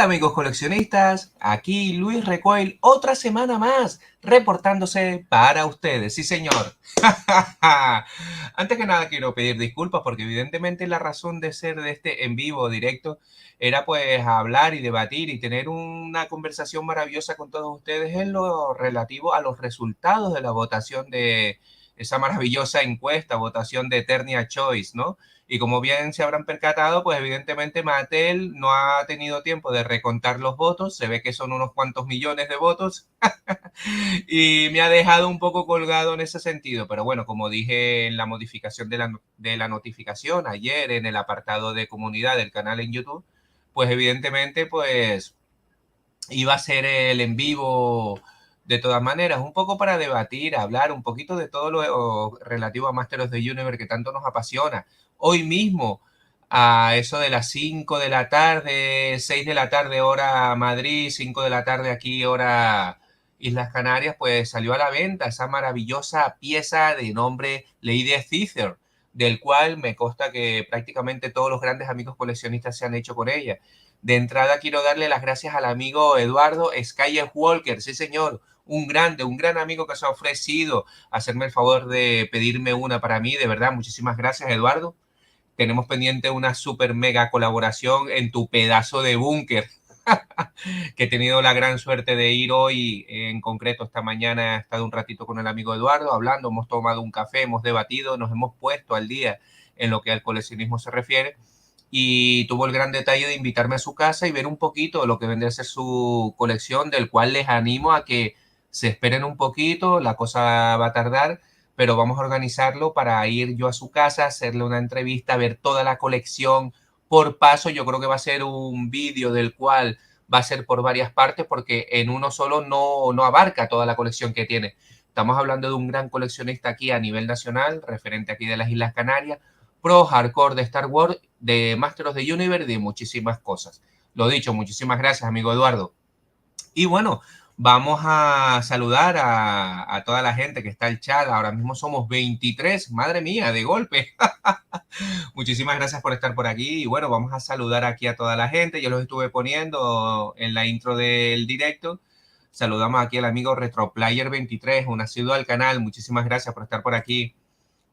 Hola amigos coleccionistas, aquí Luis Recoil, otra semana más, reportándose para ustedes. Sí señor. Antes que nada quiero pedir disculpas porque evidentemente la razón de ser de este en vivo directo era pues hablar y debatir y tener una conversación maravillosa con todos ustedes en lo relativo a los resultados de la votación de esa maravillosa encuesta, votación de Eternia Choice, ¿no? Y como bien se habrán percatado, pues evidentemente Mattel no ha tenido tiempo de recontar los votos, se ve que son unos cuantos millones de votos y me ha dejado un poco colgado en ese sentido, pero bueno, como dije en la modificación de la notificación ayer en el apartado de comunidad del canal en YouTube, pues evidentemente pues iba a ser el en vivo de todas maneras, un poco para debatir, hablar un poquito de todo lo relativo a Masters of the Universe que tanto nos apasiona. Hoy mismo, a eso de las 5 de la tarde, 6 de la tarde hora Madrid, 5 de la tarde aquí hora Islas Canarias, pues salió a la venta esa maravillosa pieza de nombre Lady Caesar, del cual me consta que prácticamente todos los grandes amigos coleccionistas se han hecho con ella. De entrada quiero darle las gracias al amigo Eduardo Skywalker, sí señor, un gran amigo que se ha ofrecido a hacerme el favor de pedirme una para mí, de verdad, muchísimas gracias Eduardo. Tenemos pendiente una super mega colaboración en tu pedazo de búnker, que he tenido la gran suerte de ir hoy, en concreto esta mañana he estado un ratito con el amigo Eduardo hablando, hemos tomado un café, hemos debatido, nos hemos puesto al día en lo que al coleccionismo se refiere y tuvo el gran detalle de invitarme a su casa y ver un poquito de lo que vendría a ser su colección, del cual les animo a que se esperen un poquito, la cosa va a tardar, pero vamos a organizarlo para ir yo a su casa, hacerle una entrevista, ver toda la colección por paso. Yo creo que va a ser un vídeo del cual va a ser por varias partes porque en uno solo no abarca toda la colección que tiene. Estamos hablando de un gran coleccionista aquí a nivel nacional, referente aquí de las Islas Canarias, pro hardcore de Star Wars, de Masters of the Universe y de muchísimas cosas. Lo dicho, muchísimas gracias, amigo Eduardo. Y bueno, vamos a saludar a toda la gente que está en el chat. Ahora mismo somos 23, madre mía, de golpe. Muchísimas gracias por estar por aquí. Y bueno, vamos a saludar aquí a toda la gente. Yo los estuve poniendo en la intro del directo. Saludamos aquí al amigo Retroplayer23, un asiduo al canal. Muchísimas gracias por estar por aquí.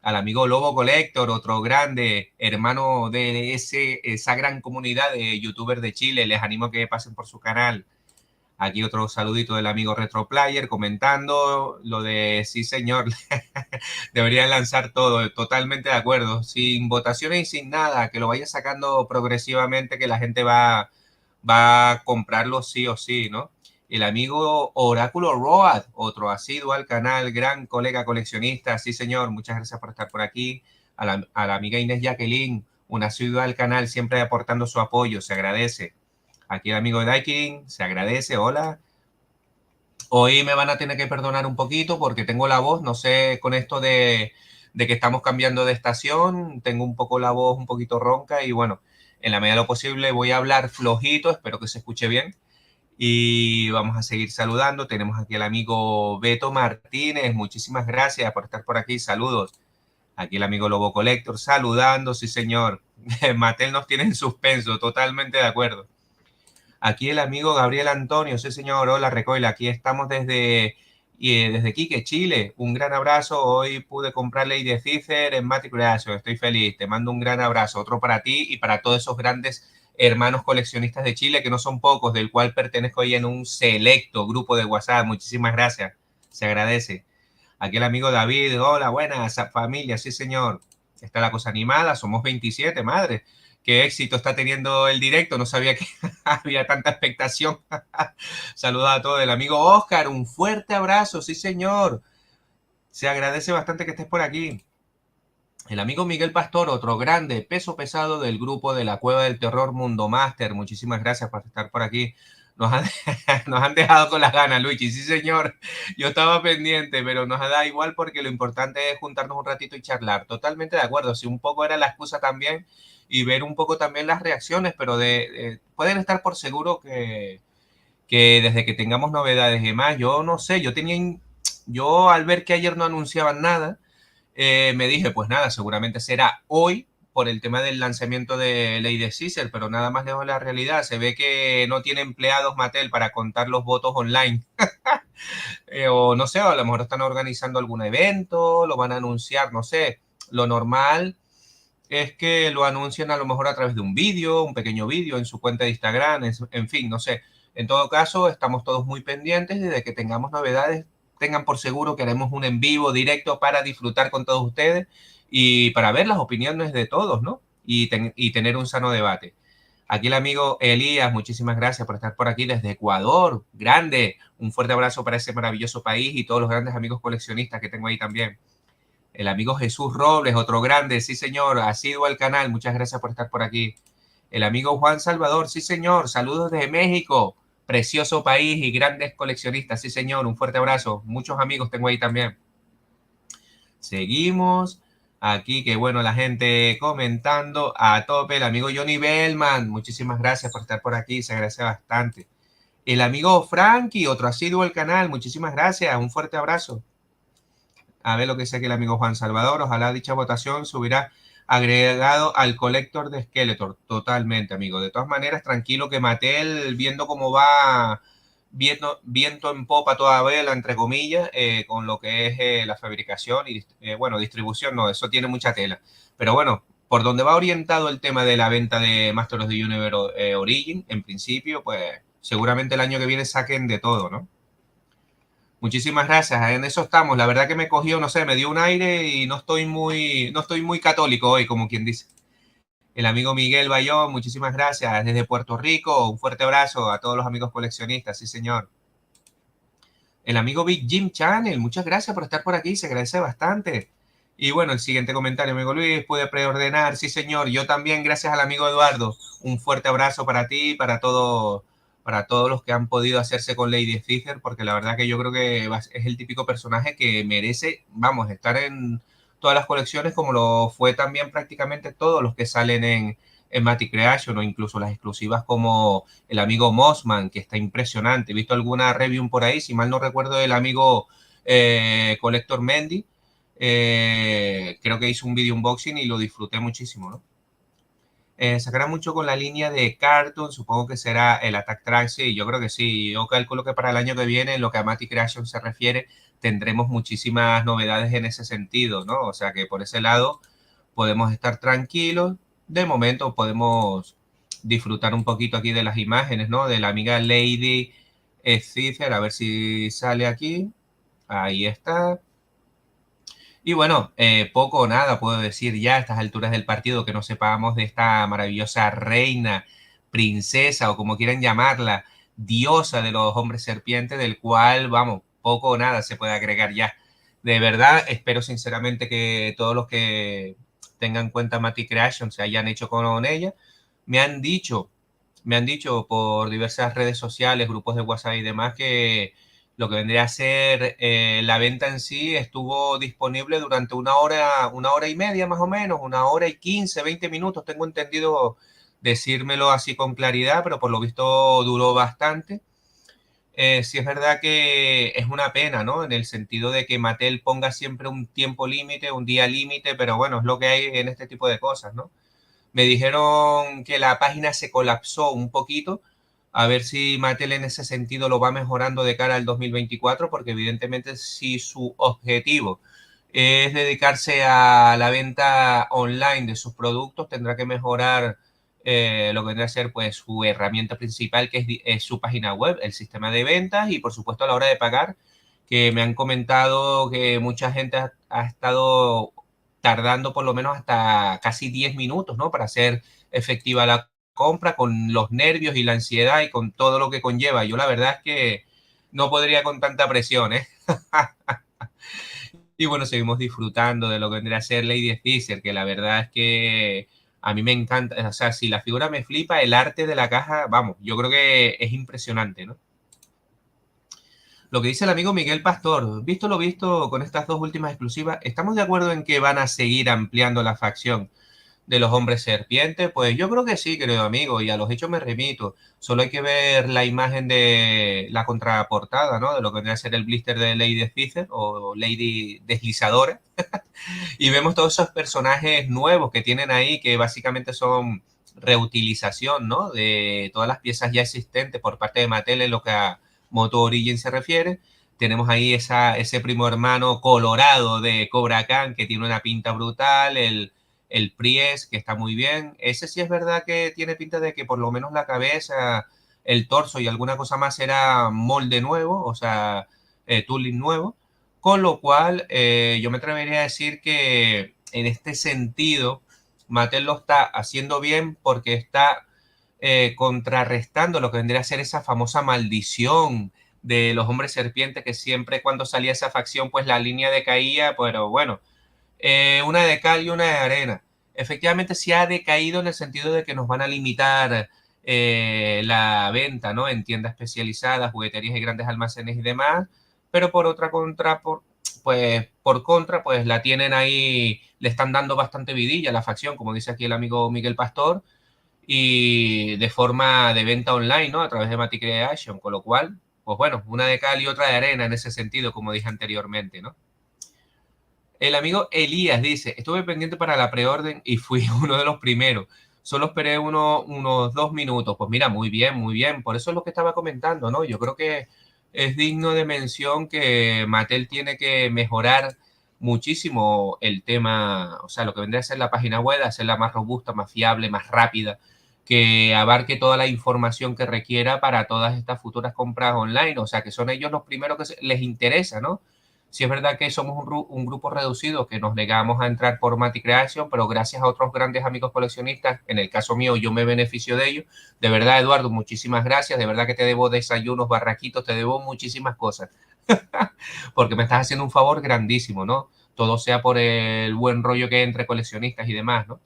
Al amigo Lobo Collector, otro grande hermano de esa gran comunidad de youtubers de Chile. Les animo a que pasen por su canal. Aquí otro saludito del amigo Retroplayer comentando lo de sí señor, deberían lanzar todo, totalmente de acuerdo, sin votaciones y sin nada, que lo vaya sacando progresivamente, que la gente va a comprarlo sí o sí, ¿no? El amigo Oráculo Road, otro asiduo al canal, gran colega coleccionista, sí señor, muchas gracias por estar por aquí. A la amiga Inés Jacqueline, un asiduo al canal, siempre aportando su apoyo, se agradece. Aquí el amigo Daikin, se agradece, hola. Hoy me van a tener que perdonar un poquito porque tengo la voz, no sé, con esto de que estamos cambiando de estación, tengo un poco la voz un poquito ronca y bueno, en la medida de lo posible voy a hablar flojito, espero que se escuche bien. Y vamos a seguir saludando. Tenemos aquí al amigo Beto Martínez, muchísimas gracias por estar por aquí, saludos. Aquí el amigo Lobo Collector saludando, sí señor. Mattel nos tiene en suspenso, totalmente de acuerdo. Aquí el amigo Gabriel Antonio, sí señor, hola Recoil, aquí estamos desde Quique, Chile. Un gran abrazo, hoy pude comprar Lady Caesar en Matriculación, estoy feliz, te mando un gran abrazo, otro para ti y para todos esos grandes hermanos coleccionistas de Chile, que no son pocos, del cual pertenezco hoy en un selecto grupo de WhatsApp, muchísimas gracias, se agradece. Aquí el amigo David, hola, buenas familia, sí señor, está la cosa animada, somos 27, madre. Qué éxito está teniendo el directo, no sabía que había tanta expectación. Saludos a todos, el amigo Oscar, un fuerte abrazo, sí señor. Se agradece bastante que estés por aquí. El amigo Miguel Pastor, otro grande peso pesado del grupo de la Cueva del Terror Mundo Master. Muchísimas gracias por estar por aquí. Nos han, nos han dejado con las ganas, Luigi. Sí, señor. Yo estaba pendiente, pero nos da igual porque lo importante es juntarnos un ratito y charlar. Totalmente de acuerdo. Si un poco era la excusa también y ver un poco también las reacciones, pero pueden estar por seguro que desde que tengamos novedades y demás, yo no sé, yo al ver que ayer no anunciaban nada, me dije, pues nada, seguramente será hoy, por el tema del lanzamiento de Lady Caesar, pero nada más lejos de la realidad. Se ve que no tiene empleados Mattel para contar los votos online. O no sé, o a lo mejor están organizando algún evento, lo van a anunciar, no sé. Lo normal es que lo anuncien a lo mejor a través de un vídeo, un pequeño vídeo en su cuenta de Instagram, en fin, no sé. En todo caso, estamos todos muy pendientes de que tengamos novedades. Tengan por seguro que haremos un en vivo directo para disfrutar con todos ustedes y para ver las opiniones de todos, ¿no? Y tener un sano debate. Aquí el amigo Elías, muchísimas gracias por estar por aquí desde Ecuador. Grande, un fuerte abrazo para ese maravilloso país y todos los grandes amigos coleccionistas que tengo ahí también. El amigo Jesús Robles, otro grande, sí señor, asiduo al canal, muchas gracias por estar por aquí. El amigo Juan Salvador, sí señor, saludos desde México, precioso país y grandes coleccionistas, sí señor, un fuerte abrazo. Muchos amigos tengo ahí también. Seguimos. Aquí, que bueno, la gente comentando a tope. El amigo Johnny Bellman, muchísimas gracias por estar por aquí, se agradece bastante. El amigo Frankie, otro asiduo al canal, muchísimas gracias, un fuerte abrazo. A ver lo que dice aquí el amigo Juan Salvador. Ojalá dicha votación se hubiera agregado al colector de Skeletor. Totalmente, amigo. De todas maneras, tranquilo que Mattel, viendo cómo va viento en popa toda vela, entre comillas, con lo que es la fabricación y, bueno, distribución, no, eso tiene mucha tela. Pero bueno, por donde va orientado el tema de la venta de Masters of the Universe Origin, en principio, pues seguramente el año que viene saquen de todo, ¿no? Muchísimas gracias, en eso estamos. La verdad que me cogió, no sé, me dio un aire y no estoy muy católico hoy, como quien dice. El amigo Miguel Bayón, muchísimas gracias desde Puerto Rico. Un fuerte abrazo a todos los amigos coleccionistas, sí señor. El amigo Big Jim Channel, muchas gracias por estar por aquí, se agradece bastante. Y bueno, el siguiente comentario, amigo Luis, puede preordenar, sí señor. Yo también, gracias al amigo Eduardo. Un fuerte abrazo para ti, para todos los que han podido hacerse con Lady Caesar, porque la verdad que yo creo que es el típico personaje que merece, vamos, estar en todas las colecciones, como lo fue también prácticamente todos los que salen en Matic Creation, o incluso las exclusivas como el amigo Mossman, que está impresionante. He visto alguna review por ahí, si mal no recuerdo, del amigo Collector Mendy. Creo que hizo un video unboxing y lo disfruté muchísimo, ¿no? Sacará mucho con la línea de Cartoon, supongo que será el Attack Track, sí, yo creo que sí. Yo calculo que para el año que viene, en lo que a Matic Creation se refiere, tendremos muchísimas novedades en ese sentido, ¿no? O sea que por ese lado podemos estar tranquilos. De momento podemos disfrutar un poquito aquí de las imágenes, ¿no? De la amiga Lady Caesar, a ver si sale aquí. Ahí está. Y bueno, poco o nada puedo decir ya a estas alturas del partido que no sepamos de esta maravillosa reina, princesa o como quieran llamarla, diosa de los hombres serpientes, del cual, vamos, poco o nada se puede agregar ya. De verdad, espero sinceramente que todos los que tengan cuenta Matic Creation se hayan hecho con ella. Me han dicho, me han dicho por diversas redes sociales, grupos de WhatsApp y demás que lo que vendría a ser la venta en sí estuvo disponible durante una hora y media más o menos, una hora y 15, 20 minutos, tengo entendido decírmelo así con claridad, pero por lo visto duró bastante. Sí es verdad que es una pena, ¿no? En el sentido de que Mattel ponga siempre un tiempo límite, un día límite, pero bueno, es lo que hay en este tipo de cosas, ¿no? Me dijeron que la página se colapsó un poquito. A ver si Mattel en ese sentido lo va mejorando de cara al 2024, porque evidentemente si su objetivo es dedicarse a la venta online de sus productos, tendrá que mejorar lo que vendrá a ser pues su herramienta principal, que es su página web, el sistema de ventas y por supuesto a la hora de pagar, que me han comentado que mucha gente ha estado tardando por lo menos hasta casi 10 minutos, ¿no? Para hacer efectiva la compra con los nervios y la ansiedad y con todo lo que conlleva. Yo la verdad es que no podría con tanta presión, ¿eh? Y bueno, seguimos disfrutando de lo que vendría a ser Lady Caesar, que la verdad es que a mí me encanta, o sea, si la figura me flipa, el arte de la caja, vamos, yo creo que es impresionante, ¿no? Lo que dice el amigo Miguel Pastor, visto lo visto con estas dos últimas exclusivas, ¿estamos de acuerdo en que van a seguir ampliando la facción? de los hombres serpientes. Pues yo creo que sí, querido amigo, y a los hechos me remito. Solo hay que ver la imagen de la contraportada, ¿no? De lo que vendría a ser el blister de Lady Deslizzer o Lady Deslizadora. Y vemos todos esos personajes nuevos que tienen ahí, que básicamente son reutilización, ¿no? De todas las piezas ya existentes por parte de Mattel en lo que a Moto Origin se refiere. Tenemos ahí ese primo hermano colorado de Cobra Khan que tiene una pinta brutal, el Pries que está muy bien. Ese sí es verdad que tiene pinta de que por lo menos la cabeza, el torso y alguna cosa más era molde nuevo, o sea, tooling nuevo. Con lo cual, yo me atrevería a decir que en este sentido, Mattel lo está haciendo bien porque está contrarrestando lo que vendría a ser esa famosa maldición de los hombres serpientes que siempre cuando salía esa facción, pues la línea decaía, pero bueno, una de cal y una de arena. Efectivamente, sí ha decaído en el sentido de que nos van a limitar la venta, ¿no? En tiendas especializadas, jugueterías y grandes almacenes y demás, pero por otra contra, pues por contra, pues la tienen ahí, le están dando bastante vidilla a la facción, como dice aquí el amigo Miguel Pastor, y de forma de venta online, ¿no? A través de Matic Creation, con lo cual, pues bueno, una de cal y otra de arena en ese sentido, como dije anteriormente, ¿no? El amigo Elías dice, estuve pendiente para la preorden y fui uno de los primeros. Solo esperé unos 2 minutos. Pues mira, muy bien, muy bien. Por eso es lo que estaba comentando, ¿no? Yo creo que es digno de mención que Mattel tiene que mejorar muchísimo el tema, o sea, lo que vendría a ser la página web, hacerla más robusta, más fiable, más rápida, que abarque toda la información que requiera para todas estas futuras compras online. O sea, que son ellos los primeros que les interesa, ¿no? Sí es verdad que somos un grupo reducido que nos negamos a entrar por Matic Creation, pero gracias a otros grandes amigos coleccionistas, en el caso mío yo me beneficio de ello. De verdad, Eduardo, muchísimas gracias. De verdad que te debo desayunos, barraquitos, te debo muchísimas cosas. Porque me estás haciendo un favor grandísimo, ¿no? Todo sea por el buen rollo que hay entre coleccionistas y demás, ¿no?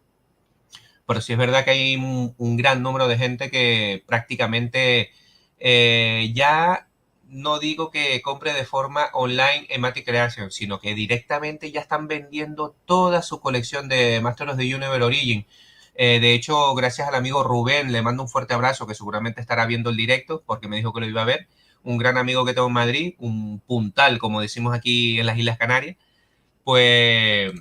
Pero sí es verdad que hay un gran número de gente que prácticamente ya no digo que compre de forma online en Matic Creation, sino que directamente ya están vendiendo toda su colección de Masters of the Universe Origin. De hecho, gracias al amigo Rubén, le mando un fuerte abrazo, que seguramente estará viendo el directo, porque me dijo que lo iba a ver. Un gran amigo que tengo en Madrid, un puntal, como decimos aquí en las Islas Canarias. Pues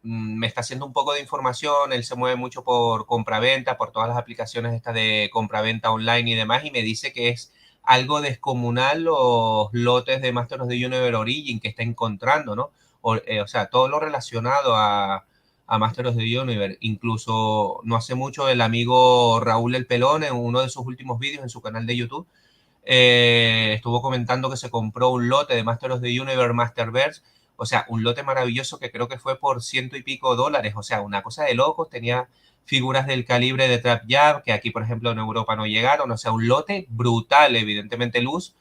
me está haciendo un poco de información, él se mueve mucho por compraventa, por todas las aplicaciones estas de compraventa online y demás, y me dice que es algo descomunal los lotes de Masters of the Universe Origin que está encontrando, ¿no? O sea, todo lo relacionado a Masters of the Universe. Incluso no hace mucho el amigo Raúl El Pelón, en uno de sus últimos vídeos en su canal de YouTube, estuvo comentando que se compró un lote de Masters of the Universe Masterverse, o sea, un lote maravilloso que creo que fue por ciento y pico dólares, o sea, una cosa de locos, tenía figuras del calibre de Trap Jab, que aquí, por ejemplo, en Europa no llegaron, o sea, un lote brutal, evidentemente luz,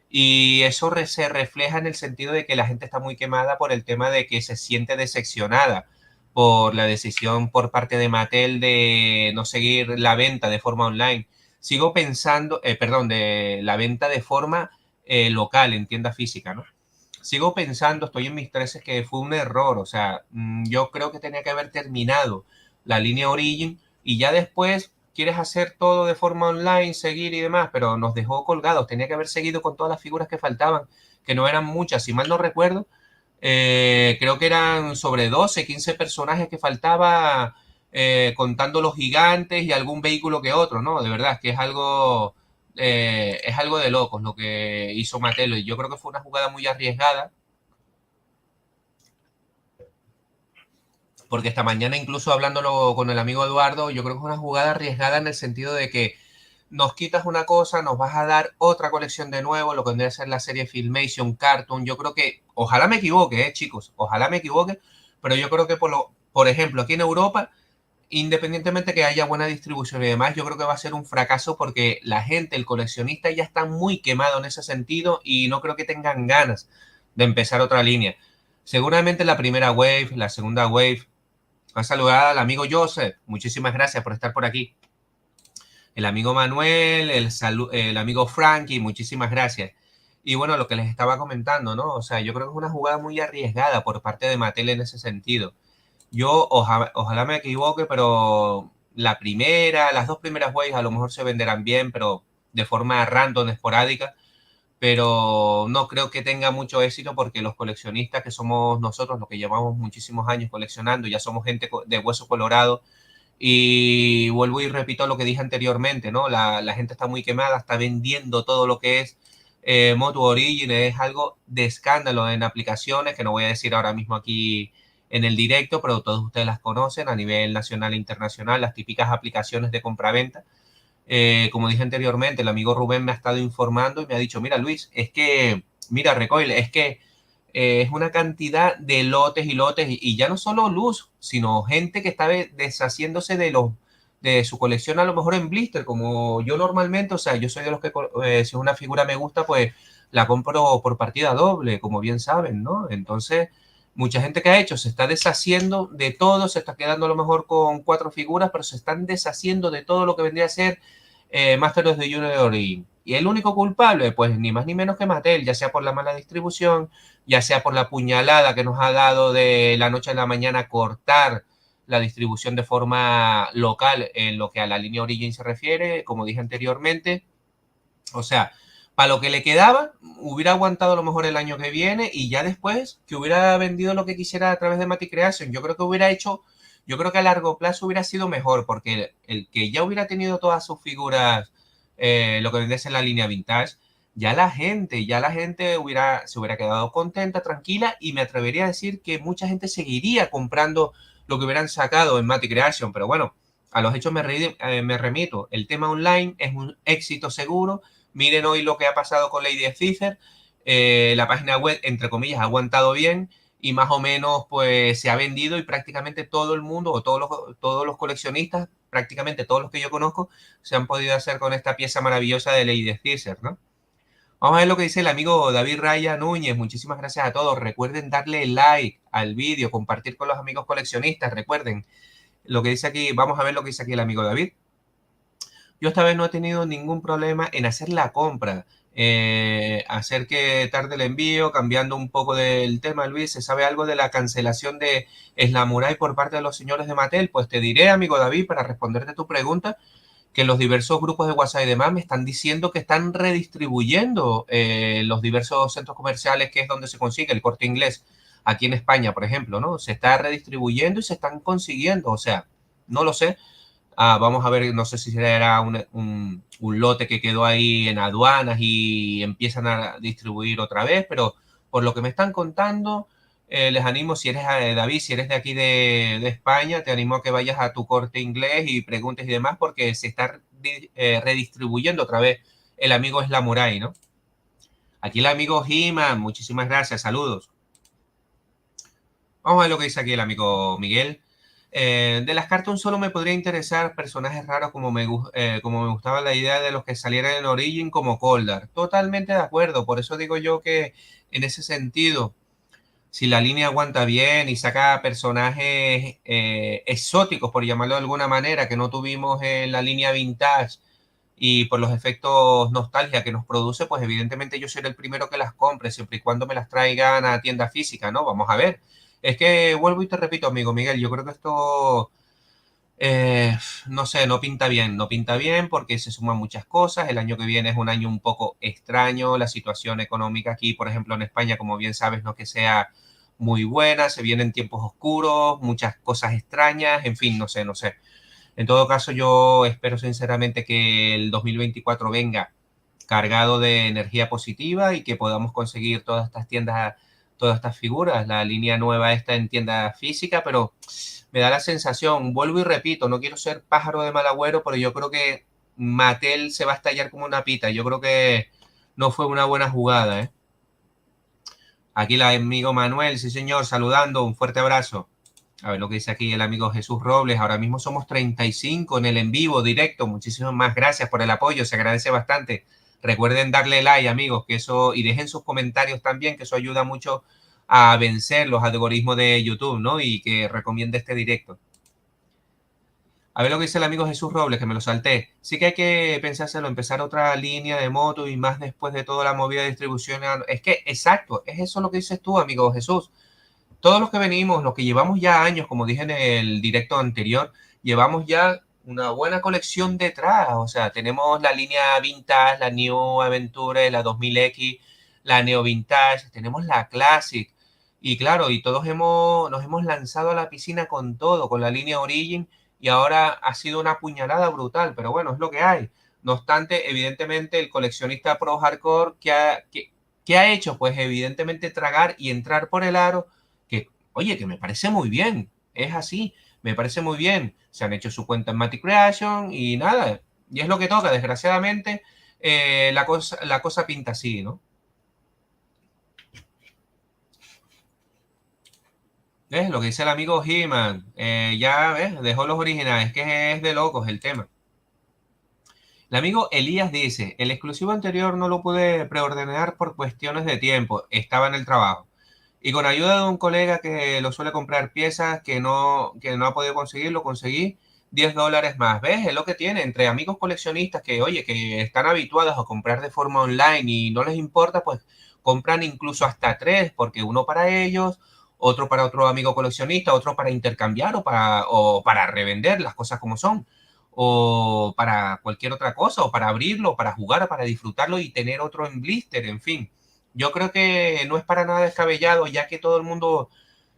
y eso se refleja en el sentido de que la gente está muy quemada por el tema de que se siente decepcionada por la decisión por parte de Mattel de no seguir la venta de forma online. Sigo pensando, perdón, de la venta de forma local, en tienda física, ¿no? Sigo pensando, estoy en mis 13, que fue un error, o sea, yo creo que tenía que haber terminado la línea Origin y ya después quieres hacer todo de forma online, seguir y demás, pero nos dejó colgados, tenía que haber seguido con todas las figuras que faltaban, que no eran muchas, si mal no recuerdo, creo que eran sobre 12, 15 personajes que faltaba, contando los gigantes y algún vehículo que otro, ¿no? De verdad, que es algo de locos lo que hizo Mattel y yo creo que fue una jugada muy arriesgada, porque esta mañana incluso hablándolo con el amigo Eduardo, yo creo que es una jugada arriesgada en el sentido de que nos quitas una cosa, nos vas a dar otra colección de nuevo, lo que tendría que ser la serie Filmation, Cartoon. Yo creo que, ojalá me equivoque, chicos, ojalá me equivoque, pero yo creo que por ejemplo, aquí en Europa, independientemente que haya buena distribución y demás, yo creo que va a ser un fracaso porque la gente, el coleccionista ya está muy quemado en ese sentido y no creo que tengan ganas de empezar otra línea. Seguramente la primera wave, la segunda wave. A saludar al amigo Joseph, muchísimas gracias por estar por aquí. El amigo Manuel, el amigo Frankie, muchísimas gracias. Y bueno, lo que les estaba comentando, ¿no? O sea, yo creo que es una jugada muy arriesgada por parte de Mattel en ese sentido. Yo ojalá me equivoque, pero las dos primeras waves a lo mejor se venderán bien, pero de forma random, esporádica, pero no creo que tenga mucho éxito porque los coleccionistas que somos nosotros, los que llevamos muchísimos años coleccionando, ya somos gente de hueso colorado. Y vuelvo y repito lo que dije anteriormente, ¿no? La gente está muy quemada, está vendiendo todo lo que es Moto Origin, es algo de escándalo en aplicaciones que no voy a decir ahora mismo aquí en el directo, pero todos ustedes las conocen a nivel nacional e internacional, las típicas aplicaciones de compraventa. Como dije anteriormente, el amigo Rubén me ha estado informando y me ha dicho, mira Luis, mira Recoil, es que es una cantidad de lotes y lotes, y ya no solo luz, sino gente que está deshaciéndose de su colección a lo mejor en blister, como yo normalmente, o sea, yo soy de los que si una figura me gusta, pues la compro por partida doble, como bien saben, ¿no? Entonces, mucha gente que ha hecho se está deshaciendo de todo, se está quedando a lo mejor con 4 figuras, pero se están deshaciendo de todo lo que vendría a ser Masters de Junior y el único culpable, pues ni más ni menos que Mattel, ya sea por la mala distribución, ya sea por la puñalada que nos ha dado de la noche a la mañana cortar la distribución de forma local en lo que a la línea Origin se refiere, como dije anteriormente. O sea, para lo que le quedaba, hubiera aguantado a lo mejor el año que viene y ya después que hubiera vendido lo que quisiera a través de Matic Creation. Yo creo que a largo plazo hubiera sido mejor porque el que ya hubiera tenido todas sus figuras, lo que vendes en la línea vintage, ya la gente se hubiera quedado contenta, tranquila y me atrevería a decir que mucha gente seguiría comprando lo que hubieran sacado en Matic Creation. Pero bueno, a los hechos me remito. El tema online es un éxito seguro. Miren hoy lo que ha pasado con Lady Cipher. La página web, entre comillas, ha aguantado bien y más o menos pues se ha vendido y prácticamente todo el mundo o todos los coleccionistas, prácticamente todos los que yo conozco, se han podido hacer con esta pieza maravillosa de Lady Cipher, ¿no? Vamos a ver lo que dice el amigo David Raya Núñez. Muchísimas gracias a todos. Recuerden darle like al vídeo, compartir con los amigos coleccionistas. Recuerden lo que dice aquí. Vamos a ver lo que dice aquí el amigo David. Yo esta vez no he tenido ningún problema en hacer la compra, hacer que tarde el envío, cambiando un poco del tema, Luis. ¿Se sabe algo de la cancelación de Slamurai por parte de los señores de Mattel? Pues te diré, amigo David, para responderte tu pregunta, que los diversos grupos de WhatsApp y demás me están diciendo que están redistribuyendo los diversos centros comerciales, que es donde se consigue el Corte Inglés, aquí en España, por ejemplo, ¿no? Se está redistribuyendo y se están consiguiendo, o sea, no lo sé. Vamos a ver, no sé si será un lote que quedó ahí en aduanas y empiezan a distribuir otra vez, pero por lo que me están contando, les animo, si eres David, si eres de aquí de España, te animo a que vayas a tu Corte Inglés y preguntes y demás, porque se está redistribuyendo otra vez el amigo Slamurai, ¿no? Aquí el amigo He-Man, muchísimas gracias, saludos. Vamos a ver lo que dice aquí el amigo Miguel. De las cartoons solo me podría interesar personajes raros como me gustaba la idea de los que salieran en Origin como Coldar. Totalmente de acuerdo, por eso digo yo que en ese sentido, si la línea aguanta bien y saca personajes exóticos, por llamarlo de alguna manera, que no tuvimos en la línea vintage y por los efectos nostalgia que nos produce, pues evidentemente yo seré el primero que las compre, siempre y cuando me las traigan a tienda física, ¿no? Vamos a ver. Es que vuelvo y te repito, amigo Miguel, yo creo que esto, eh, no sé, no pinta bien, no pinta bien porque se suman muchas cosas. El año que viene es un año un poco extraño, la situación económica aquí, por ejemplo, en España, como bien sabes, no que sea muy buena, se vienen tiempos oscuros, muchas cosas extrañas, en fin, no sé, no sé. En todo caso, yo espero sinceramente que el 2024 venga cargado de energía positiva y que podamos conseguir todas estas tiendas, todas estas figuras. La línea nueva está en tienda física, pero me da la sensación, vuelvo y repito, no quiero ser pájaro de mal agüero, pero yo creo que Mattel se va a estallar como una pita. Yo creo que no fue una buena jugada, ¿eh? Aquí el amigo Manuel, sí señor, saludando, un fuerte abrazo. A ver lo que dice aquí el amigo Jesús Robles. Ahora mismo somos 35 en el en vivo directo. Muchísimas más gracias por el apoyo. Se agradece bastante. Recuerden darle like, amigos, que eso, y dejen sus comentarios también, que eso ayuda mucho a vencer los algoritmos de YouTube, ¿no? Y que recomiende este directo. A ver lo que dice el amigo Jesús Robles, que me lo salté. Sí que hay que pensárselo, empezar otra línea de moto y más después de toda la movida de distribución. Es que, exacto, es eso lo que dices tú, amigo Jesús. todos los que venimos, los que llevamos ya años, como dije en el directo anterior, llevamos ya una buena colección detrás. O sea, tenemos la línea Vintage, la New Aventure, la 2000X, la Neo Vintage, tenemos la Classic. Y claro, y todos nos hemos lanzado a la piscina con todo, con la línea Origin, y ahora ha sido una puñalada brutal, pero bueno, es lo que hay. No obstante, evidentemente, el coleccionista pro hardcore que ha hecho, pues evidentemente tragar y entrar por el aro, que, oye, que me parece muy bien, es así, me parece muy bien. Se han hecho su cuenta en Matic Creation y nada, y es lo que toca, desgraciadamente, la cosa pinta así, ¿no? ¿Ves? Lo que dice el amigo He-Man, ya ves, dejó los originales, que es de locos el tema. El amigo Elías dice, el exclusivo anterior no lo pude preordenar por cuestiones de tiempo, estaba en el trabajo. Y con ayuda de un colega que lo suele comprar piezas que no ha podido conseguir, lo conseguí $10 más. ¿Ves? Es lo que tiene entre amigos coleccionistas que, oye, que están habituados a comprar de forma online y no les importa, pues compran incluso hasta tres, porque uno para ellos, otro para otro amigo coleccionista, otro para intercambiar o para revender las cosas como son, o para cualquier otra cosa, o para abrirlo, para jugar, para disfrutarlo y tener otro en blister, en fin. Yo creo que no es para nada descabellado, ya que todo el mundo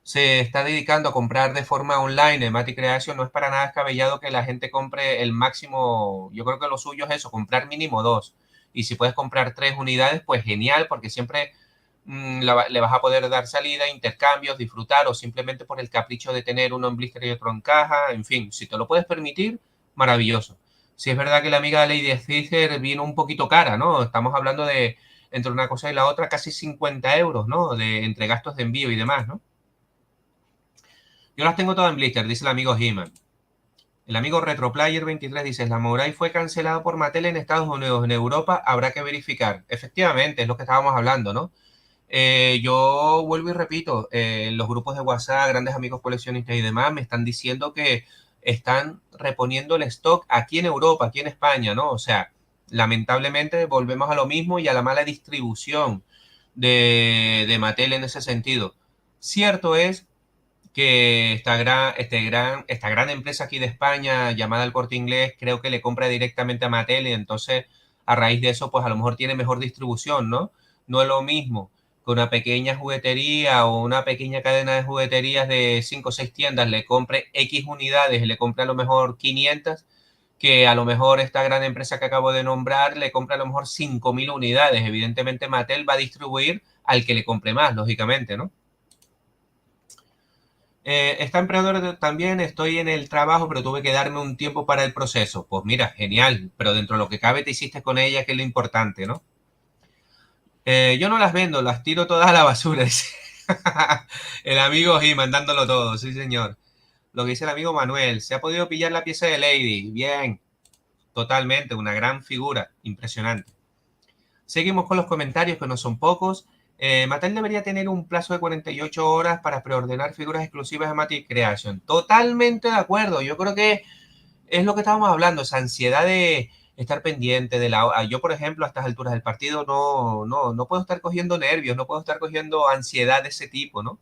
se está dedicando a comprar de forma online en Matic Creation, no es para nada descabellado que la gente compre el máximo. Yo creo que lo suyo es eso, comprar mínimo dos. Y si puedes comprar tres unidades, pues genial, porque siempre le vas a poder dar salida, intercambios, disfrutar, o simplemente por el capricho de tener uno en blister y otro en caja. En fin, si te lo puedes permitir, maravilloso. Si es verdad que la amiga Lady Caesar vino un poquito cara, ¿no? Estamos hablando de entre una cosa y la otra casi 50 euros, ¿no? Entre gastos de envío y demás, ¿no? Yo las tengo todas en blister, dice el amigo He-Man. El amigo Retroplayer23 dice, la Samurai fue cancelado por Mattel en Estados Unidos, en Europa habrá que verificar. Efectivamente, es lo que estábamos hablando, ¿no? Yo vuelvo y repito, los grupos de WhatsApp, grandes amigos coleccionistas y demás, me están diciendo que están reponiendo el stock aquí en Europa, aquí en España, ¿no? O sea, lamentablemente volvemos a lo mismo y a la mala distribución de Mattel en ese sentido. Cierto es que esta gran empresa aquí de España llamada El Corte Inglés creo que le compra directamente a Mattel y entonces a raíz de eso pues a lo mejor tiene mejor distribución, ¿no? No es lo mismo que una pequeña juguetería o una pequeña cadena de jugueterías de 5 o 6 tiendas le compre X unidades y le compre a lo mejor 500, que a lo mejor esta gran empresa que acabo de nombrar le compra a lo mejor 5.000 unidades. Evidentemente Mattel va a distribuir al que le compre más, lógicamente, ¿no? Está emprendedor también, estoy en el trabajo, pero tuve que darme un tiempo para el proceso. Pues mira, genial, pero dentro de lo que cabe te hiciste con ella, que es lo importante, ¿no? Yo no las vendo, las tiro todas a la basura, dice el amigo G mandándolo todo, sí señor. Lo que dice el amigo Manuel, se ha podido pillar la pieza de Lady, bien, totalmente, una gran figura, impresionante. Seguimos con los comentarios, que no son pocos. Mattel debería tener un plazo de 48 horas para preordenar figuras exclusivas de Matic Creation. Totalmente de acuerdo. Yo creo que es lo que estábamos hablando, esa ansiedad de estar pendiente de la... Yo, por ejemplo, a estas alturas del partido no puedo estar cogiendo nervios, no puedo estar cogiendo ansiedad de ese tipo, ¿no?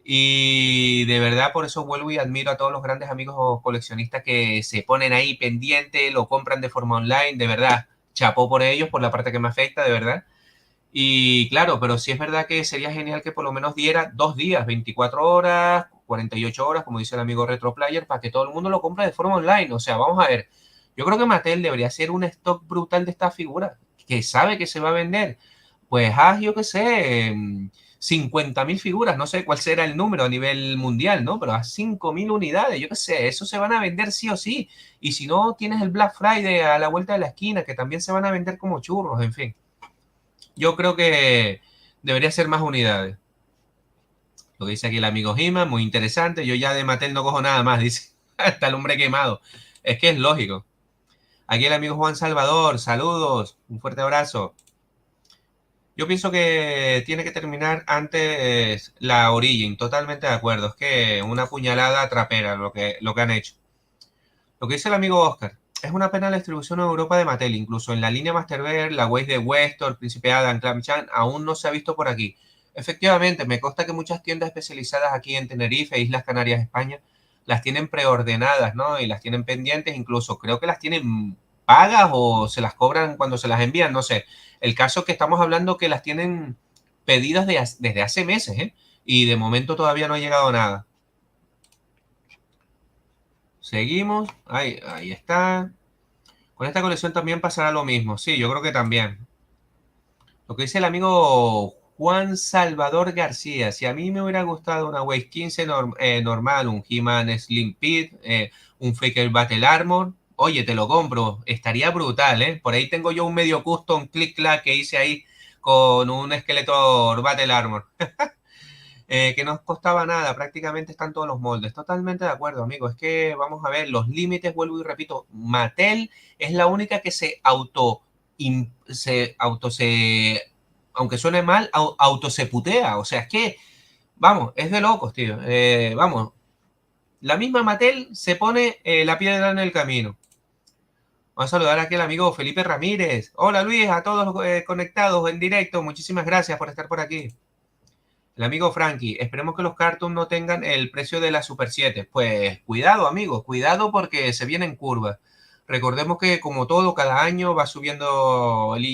Y de verdad, por eso vuelvo y admiro a todos los grandes amigos coleccionistas que se ponen ahí pendiente, lo compran de forma online, de verdad. Chapó por ellos, por la parte que me afecta, de verdad. Y claro, pero sí es verdad que sería genial que por lo menos diera 2 días, 24 horas, 48 horas, como dice el amigo Retroplayer, para que todo el mundo lo compre de forma online. O sea, vamos a ver. Yo creo que Mattel debería hacer un stock brutal de esta figura, que sabe que se va a vender. Pues haz, yo qué sé, 50.000 figuras, no sé cuál será el número a nivel mundial, ¿no? Pero haz 5.000 unidades, yo qué sé, eso se van a vender sí o sí. Y si no, tienes el Black Friday a la vuelta de la esquina, que también se van a vender como churros, en fin. Yo creo que debería ser más unidades. Lo que dice aquí el amigo Gima, muy interesante. Yo ya de Mattel no cojo nada más, dice. Hasta el hombre quemado. Es que es lógico. Aquí el amigo Juan Salvador, saludos, un fuerte abrazo. Yo pienso que tiene que terminar antes la Origin, totalmente de acuerdo. Es que una puñalada trapera lo que han hecho. Lo que dice el amigo Oscar, es una pena la distribución en Europa de Mattel, incluso en la línea Masterbear, la Waze de Westor, Príncipe Adam, Clam Chan, aún no se ha visto por aquí. Efectivamente, me consta que muchas tiendas especializadas aquí en Tenerife, Islas Canarias, España, las tienen preordenadas, ¿no? Y las tienen pendientes, incluso creo que las tienen pagas o se las cobran cuando se las envían, no sé. El caso que estamos hablando que las tienen pedidas desde hace meses, ¿eh? Y de momento todavía no ha llegado nada. Seguimos. Ahí está. Con esta colección también pasará lo mismo. Sí, yo creo que también. Lo que dice el amigo Juan Salvador García. Si a mí me hubiera gustado una Waze 15 normal, un He-Man Slim Pit, un Faker Battle Armor, oye, te lo compro. Estaría brutal, ¿eh? Por ahí tengo yo un medio custom click-clack que hice ahí con un Skeletor Battle Armor. Que no costaba nada, prácticamente están todos los moldes. Totalmente de acuerdo, amigo. Es que vamos a ver los límites, vuelvo y repito, Mattel es la única que aunque suene mal, auto se putea. O sea, es que, vamos, es de locos, tío. Vamos, la misma Mattel se pone la piedra en el camino. Vamos a saludar aquí al amigo Felipe Ramírez. Hola Luis, a todos los conectados en directo. Muchísimas gracias por estar por aquí. El amigo Frankie, esperemos que los cartoons no tengan el precio de la Super 7. Pues cuidado, amigos, cuidado porque se viene en curva. Recordemos que como todo, cada año va subiendo el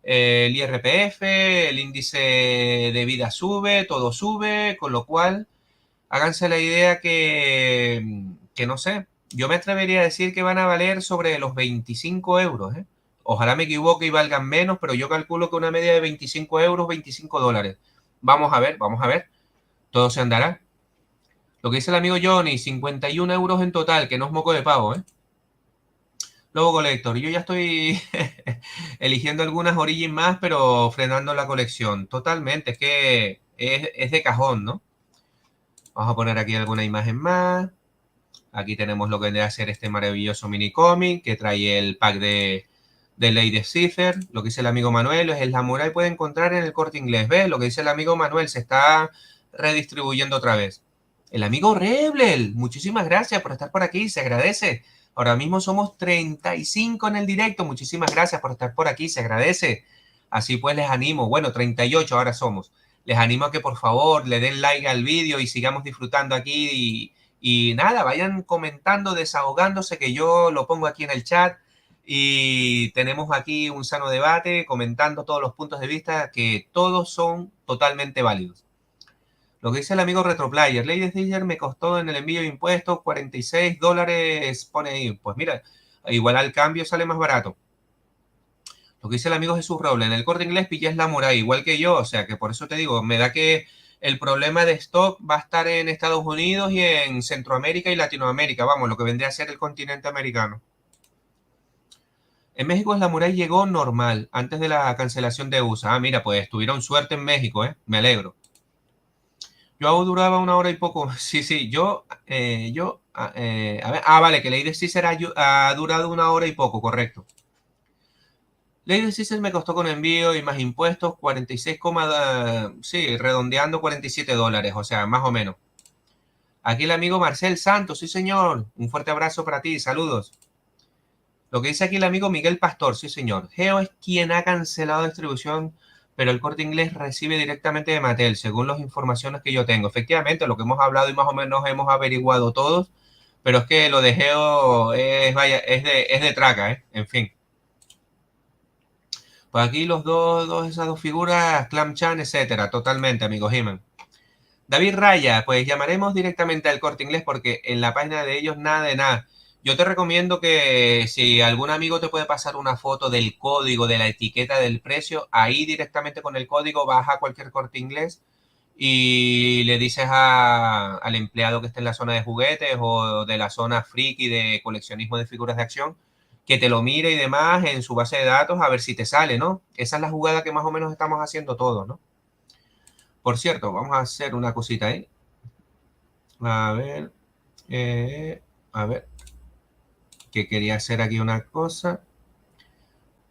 IRPF, el índice de vida sube, todo sube, con lo cual háganse la idea que no sé, yo me atrevería a decir que van a valer sobre los 25 euros, ¿eh? Ojalá me equivoque y valgan menos, pero yo calculo que una media de 25 euros, 25 dólares. Vamos a ver, todo se andará. Lo que dice el amigo Johnny, 51 euros en total, que no es moco de pavo, ¿eh? Lobo Collector, yo ya estoy eligiendo algunas Origin más, pero frenando la colección. Totalmente, es que es de cajón, ¿no? Vamos a poner aquí alguna imagen más. Aquí tenemos lo que vendría a ser este maravilloso mini cómic que trae el pack de Lady Cipher. Lo que dice el amigo Manuel es el Samurai puede encontrar en el Corte Inglés. ¿Ves? Lo que dice el amigo Manuel se está redistribuyendo otra vez. El amigo Rebel, muchísimas gracias por estar por aquí, se agradece. Ahora mismo somos 35 en el directo, muchísimas gracias por estar por aquí, se agradece. Así pues les animo, bueno, 38 ahora somos. Les animo a que por favor le den like al vídeo y sigamos disfrutando aquí y nada, vayan comentando, desahogándose, que yo lo pongo aquí en el chat y tenemos aquí un sano debate, comentando todos los puntos de vista, que todos son totalmente válidos. Lo que dice el amigo Retroplayer, Lady Caesar me costó en el envío de impuestos 46 dólares, pone ahí. Pues mira, igual al cambio sale más barato. Lo que dice el amigo Jesús Roble, en el Corte Inglés pillas la Muray, igual que yo, o sea que por eso te digo, me da que el problema de stock va a estar en Estados Unidos y en Centroamérica y Latinoamérica, vamos, lo que vendría a ser el continente americano. En México la Muray llegó normal, antes de la cancelación de USA. Ah, mira, pues tuvieron suerte en México, me alegro. Yo duraba una hora y poco. Sí, sí, a ver, vale, que Lady Caesar ha durado una hora y poco, correcto. Lady Caesar me costó con envío y más impuestos 46, sí, redondeando 47 dólares, o sea, más o menos. Aquí el amigo Marcel Santos, sí señor, un fuerte abrazo para ti, saludos. Lo que dice aquí el amigo Miguel Pastor, sí señor. Geo es quien ha cancelado distribución, pero el Corte Inglés recibe directamente de Mattel, según las informaciones que yo tengo. Efectivamente, lo que hemos hablado y más o menos hemos averiguado todos, pero es que lo de Geo es de traca, ¿eh? En fin. Pues aquí esas dos figuras, Clam Chan, etcétera, totalmente, amigo He-Man. David Raya, pues llamaremos directamente al Corte Inglés porque en la página de ellos nada de nada. Yo te recomiendo que si algún amigo te puede pasar una foto del código, de la etiqueta del precio, ahí directamente con el código vas a cualquier Corte Inglés y le dices al empleado que esté en la zona de juguetes o de la zona friki de coleccionismo de figuras de acción que te lo mire y demás en su base de datos a ver si te sale, ¿no? Esa es la jugada que más o menos estamos haciendo todos, ¿no? Por cierto, vamos a hacer una cosita ahí. A ver, a ver, que quería hacer aquí una cosa.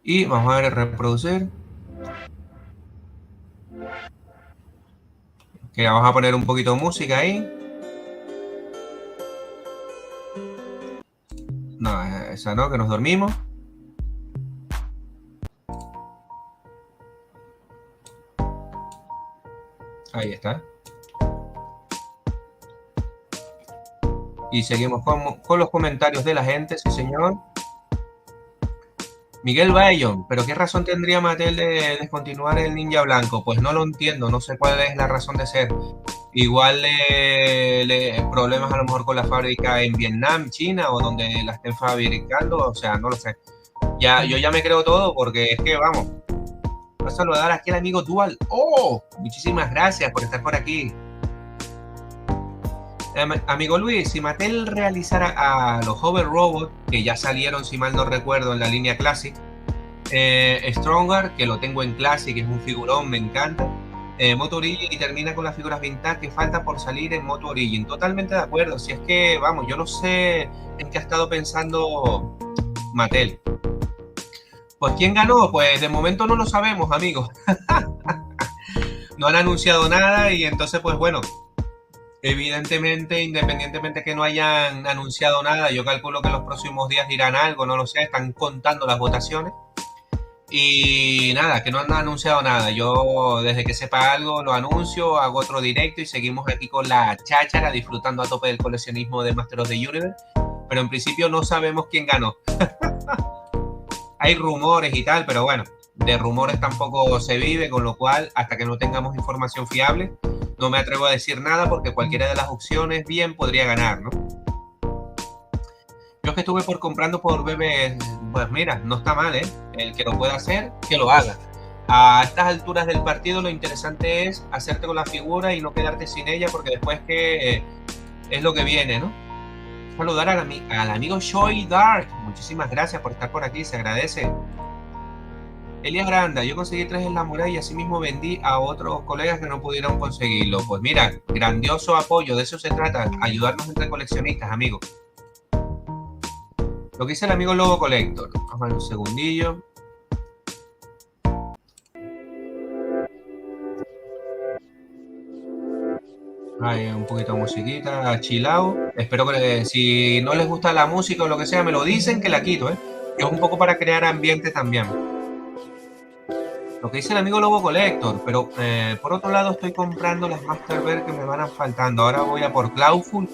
Y vamos a ver, reproducir. Que vamos a poner un poquito de música ahí. No, esa no, que nos dormimos. Ahí está. Y seguimos con los comentarios de la gente, sí señor. Miguel Bayon, pero ¿qué razón tendría Mattel de descontinuar el Ninja Blanco? Pues no lo entiendo, no sé cuál es la razón de ser. Igual problemas a lo mejor con la fábrica en Vietnam, China o donde la estén fabricando, o sea, no lo sé. Yo ya me creo todo porque es que, vamos, voy a saludar aquí al amigo Dual. ¡Oh! Muchísimas gracias por estar por aquí. Amigo Luis, si Mattel realizara a los Hover Robots, que ya salieron, si mal no recuerdo, en la línea Classic, Stronger, que lo tengo en Classic, es un figurón, me encanta, Moto Origin, y termina con las figuras vintage que falta por salir en Moto Origin. Totalmente de acuerdo, si es que, vamos, yo no sé en qué ha estado pensando Mattel. Pues ¿quién ganó? Pues de momento no lo sabemos, amigos. No han anunciado nada y entonces, pues bueno, evidentemente, independientemente que no hayan anunciado nada, yo calculo que en los próximos días dirán algo, no lo sé, están contando las votaciones. Y nada, que no han anunciado nada. Yo desde que sepa algo lo anuncio, hago otro directo y seguimos aquí con la cháchara, disfrutando a tope del coleccionismo de Master of the Universe. Pero en principio no sabemos quién ganó. Hay rumores y tal, pero bueno, de rumores tampoco se vive, con lo cual hasta que no tengamos información fiable no me atrevo a decir nada porque cualquiera de las opciones bien podría ganar, ¿no? Yo que estuve comprando por BB, pues mira, no está mal, ¿eh? El que lo pueda hacer, que lo haga. A estas alturas del partido lo interesante es hacerte con la figura y no quedarte sin ella porque después que es lo que viene, ¿no? Saludar al amigo Shoy Dark. Muchísimas gracias por estar por aquí, se agradece. Elías Granda, yo conseguí 3 en la muralla y así mismo vendí a otros colegas que no pudieron conseguirlo. Pues mira, grandioso apoyo, de eso se trata, ayudarnos entre coleccionistas, amigos. Lo que dice el amigo Lobo Collector. Vamos a ver un segundillo. Hay un poquito de musiquita, chilao. Espero que si no les gusta la música o lo que sea, me lo dicen que la quito, ¿eh? Que es un poco para crear ambiente también. Lo que dice el amigo Lobo Collector, pero por otro lado estoy comprando las Masterverse que me van faltando. Ahora voy a por Clawful,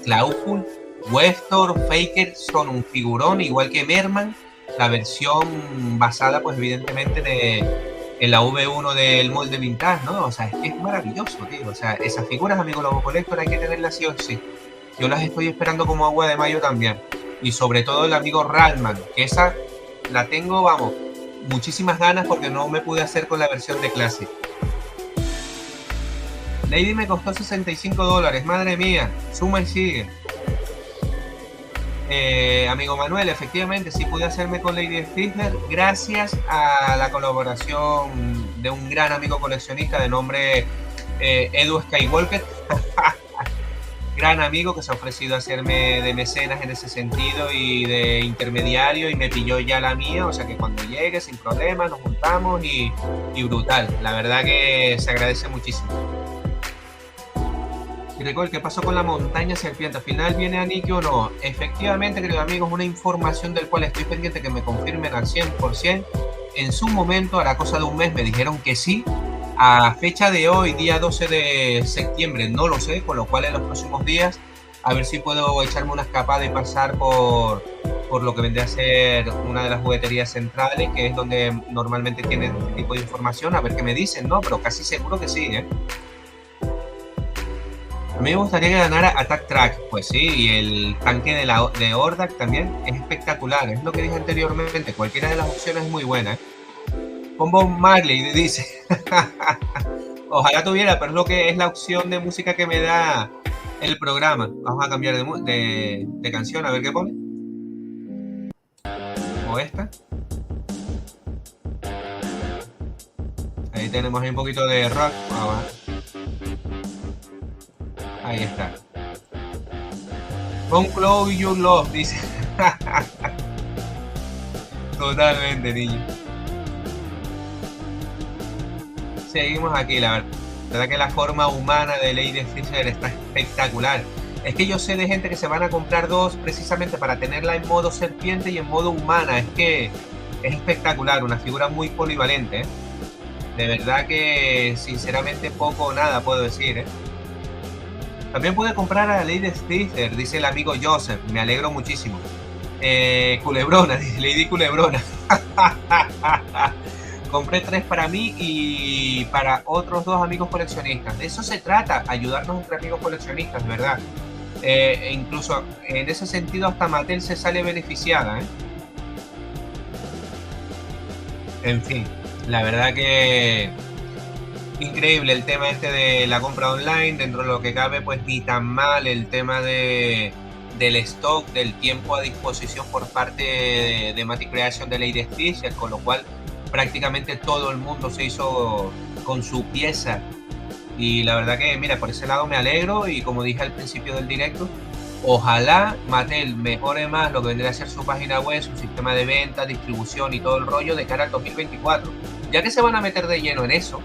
Westor, Faker, son un figurón, igual que Merman, la versión basada pues evidentemente en la V1 del molde vintage, ¿no? O sea, es que es maravilloso, tío. O sea, esas figuras, amigo Lobo Collector, hay que tenerlas sí o sí. Yo las estoy esperando como agua de mayo también. Y sobre todo el amigo Ralman, que esa la tengo, vamos, muchísimas ganas porque no me pude hacer con la versión de Classic. Lady me costó $65, madre mía, suma y sigue. Amigo Manuel, efectivamente sí pude hacerme con Lady Stifler gracias a la colaboración de un gran amigo coleccionista de nombre Edu Skywalker. Gran amigo que se ha ofrecido a hacerme de mecenas en ese sentido y de intermediario y me pilló ya la mía, o sea que cuando llegue sin problema nos juntamos y brutal, la verdad que se agradece muchísimo. Y recuerden, ¿qué pasó con la montaña serpiente? ¿Al final viene Aniki o no? Efectivamente, queridos amigos, una información del cual estoy pendiente que me confirmen al 100%. En su momento, a la cosa de un mes, me dijeron que sí. A fecha de hoy, día 12 de septiembre, no lo sé, con lo cual en los próximos días, a ver si puedo echarme una escapada y pasar por lo que vendría a ser una de las jugueterías centrales, que es donde normalmente tienen este tipo de información, a ver qué me dicen, ¿no? Pero casi seguro que sí, ¿eh? A mí me gustaría que ganara Attack Track, pues sí, y el tanque de Hordak también es espectacular, es lo que dije anteriormente, cualquiera de las opciones es muy buena, ¿eh? Combo Marley dice, ojalá tuviera, pero es lo que es la opción de música que me da el programa. Vamos a cambiar de canción, a ver qué pone. O esta. Ahí tenemos un poquito de rock. Ahí está. Con Close Your Love, dice. Totalmente, niño. Seguimos aquí, la verdad que la forma humana de Lady Fisher está espectacular. Es que yo sé de gente que se van a comprar dos precisamente para tenerla en modo serpiente y en modo humana. Es que es espectacular, una figura muy polivalente, ¿eh? De verdad que sinceramente poco o nada puedo decir, ¿eh? También puede comprar a Lady Stitcher, dice el amigo Joseph. Me alegro muchísimo. Culebrona, dice Lady Culebrona. Compré 3 para mí y para otros 2 amigos coleccionistas. De eso se trata, ayudarnos entre amigos coleccionistas, ¿verdad? Incluso en ese sentido hasta Mattel se sale beneficiada, ¿eh? En fin, la verdad que increíble el tema este de la compra online, dentro de lo que cabe, pues ni tan mal el tema del stock, del tiempo a disposición por parte de Matic Creation de Lady Stitcher, con lo cual prácticamente todo el mundo se hizo con su pieza. Y la verdad que, mira, por ese lado me alegro y como dije al principio del directo, ojalá Mattel mejore más lo que vendría a ser su página web, su sistema de venta, distribución y todo el rollo de cara al 2024. Ya que se van a meter de lleno en eso,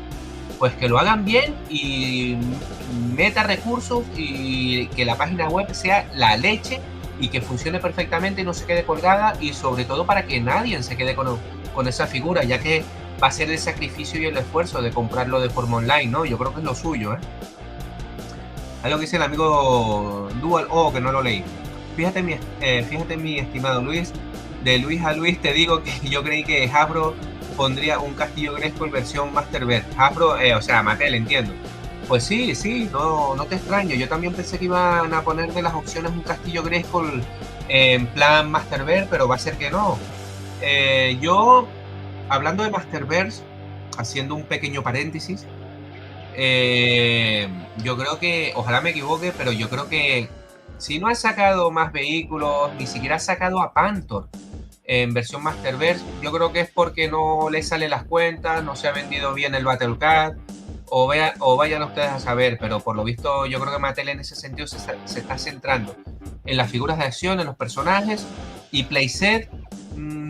pues que lo hagan bien y meta recursos y que la página web sea la leche y que funcione perfectamente y no se quede colgada, y sobre todo para que nadie se quede con esa figura, ya que va a ser el sacrificio y el esfuerzo de comprarlo de forma online, ¿no? Yo creo que es lo suyo, ¿eh? Algo que dice el amigo Dual O, que no lo leí. Fíjate mi estimado Luis, de Luis a Luis te digo que yo creí que Hasbro pondría un castillo Grayskull versión Masterverse. Hasbro, o sea, Mattel, entiendo. Pues sí, sí, no te extraño. Yo también pensé que iban a poner de las opciones un castillo Grayskull en plan Masterverse, pero va a ser que no. Yo, hablando de Masterverse, haciendo un pequeño paréntesis, yo creo que, ojalá me equivoque, pero yo creo que si no ha sacado más vehículos, ni siquiera ha sacado a Panther en versión Masterverse, yo creo que es porque no le salen las cuentas, no se ha vendido bien el Battle Card, o vayan ustedes a saber, pero por lo visto yo creo que Mattel en ese sentido se está centrando en las figuras de acción, en los personajes, y playset,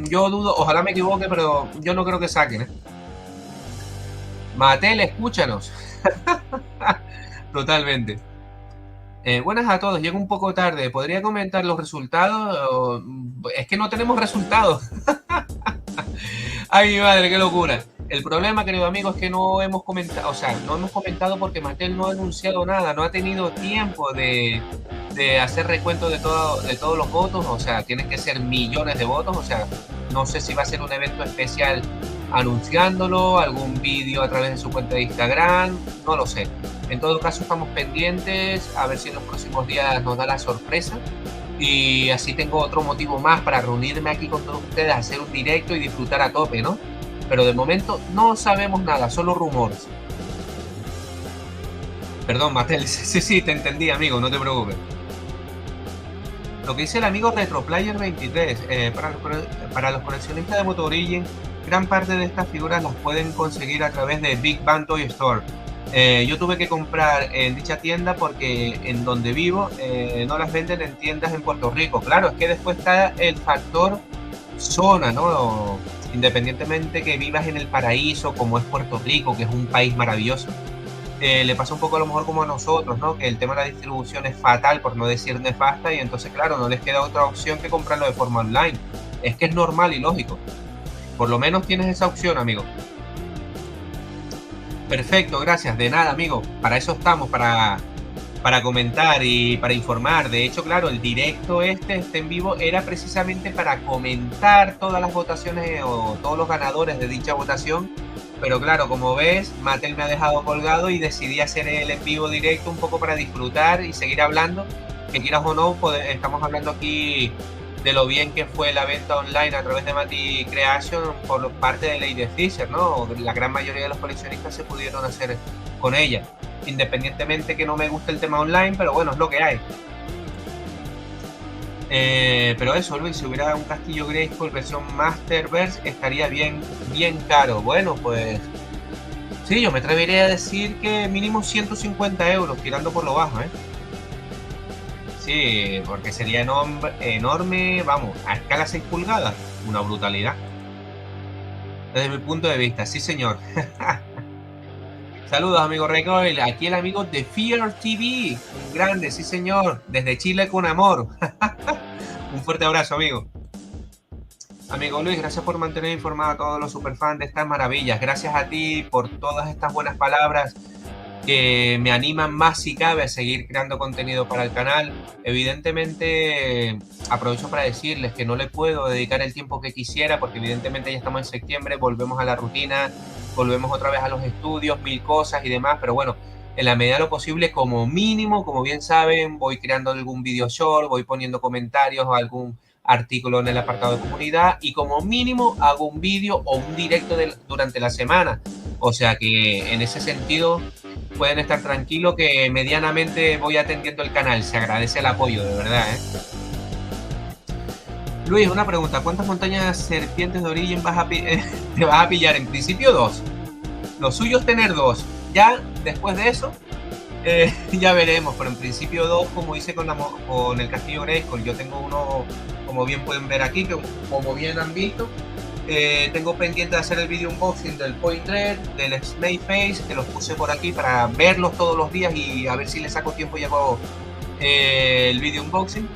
yo dudo, ojalá me equivoque, pero yo no creo que saquen, ¿eh? Mattel, escúchanos. Totalmente. Buenas a todos, llego un poco tarde. ¿Podría comentar los resultados? Es que no tenemos resultados. Ay, mi madre, qué locura. El problema, querido amigo, es que no hemos comentado, o sea, no hemos comentado porque Mattel no ha anunciado nada, no ha tenido tiempo de hacer recuento de todos los votos, o sea, tienen que ser millones de votos, o sea, no sé si va a ser un evento especial anunciándolo, algún vídeo a través de su cuenta de Instagram, no lo sé. En todo caso, estamos pendientes a ver si en los próximos días nos da la sorpresa. Y así tengo otro motivo más para reunirme aquí con todos ustedes, hacer un directo y disfrutar a tope, ¿no? Pero de momento no sabemos nada, solo rumores. Perdón, Mattel, sí, te entendí, amigo, no te preocupes. Lo que dice el amigo RetroPlayer23, para los coleccionistas de Moto Origin, gran parte de estas figuras las pueden conseguir a través de Big Bang Toy Store. Yo tuve que comprar en dicha tienda porque en donde vivo no las venden en tiendas en Puerto Rico. Claro, es que después está el factor zona, ¿no? Independientemente que vivas en el paraíso, como es Puerto Rico, que es un país maravilloso, le pasa un poco a lo mejor como a nosotros, ¿no? Que el tema de la distribución es fatal, por no decir nefasta, y entonces, claro, no les queda otra opción que comprarlo de forma online. Es que es normal y lógico. Por lo menos tienes esa opción, amigo. Perfecto, gracias. De nada, amigo. Para eso estamos, para comentar y para informar. De hecho, claro, el directo este en vivo era precisamente para comentar todas las votaciones o todos los ganadores de dicha votación. Pero claro, como ves, Mattel me ha dejado colgado y decidí hacer el en vivo directo un poco para disfrutar y seguir hablando. Que quieras o no, estamos hablando aquí de lo bien que fue la venta online a través de Matic Creation por parte de Lady Stitcher, ¿no? La gran mayoría de los coleccionistas se pudieron hacer con ella. Independientemente que no me guste el tema online, pero bueno, es lo que hay. Pero eso, Luis, si hubiera un castillo Grayskull versión Masterverse, estaría bien caro. Bueno, pues sí, yo me atrevería a decir que mínimo 150 euros, tirando por lo bajo, ¿eh? Sí, porque sería enorme, vamos, a escala 6 pulgadas, una brutalidad. Desde mi punto de vista, sí señor. Saludos, amigo Recoil. Aquí el amigo de Fear TV. Un grande, sí, señor. Desde Chile con amor. Un fuerte abrazo, amigo. Amigo Luis, gracias por mantener informado a todos los superfans de estas maravillas. Gracias a ti por todas estas buenas palabras que me animan más si cabe a seguir creando contenido para el canal. Evidentemente, aprovecho para decirles que no le puedo dedicar el tiempo que quisiera porque evidentemente ya estamos en septiembre, volvemos a la rutina, volvemos otra vez a los estudios, mil cosas y demás, pero bueno, en la medida de lo posible, como mínimo, como bien saben, voy creando algún video short, voy poniendo comentarios o algún artículo en el apartado de comunidad y como mínimo hago un vídeo o un directo durante la semana. O sea que en ese sentido pueden estar tranquilos que medianamente voy atendiendo el canal. Se agradece el apoyo, de verdad, ¿eh? Luis, una pregunta. ¿Cuántas montañas serpientes de origen te vas a pillar? En principio 2. Lo suyo es tener 2. Ya después de eso, ya veremos. Pero en principio 2, como hice con el castillo Grayskull. Yo tengo uno, como bien pueden ver aquí, que como bien han visto, tengo pendiente de hacer el video unboxing del Point Red, del Snake Face, que los puse por aquí para verlos todos los días y a ver si le saco tiempo y hago el video unboxing.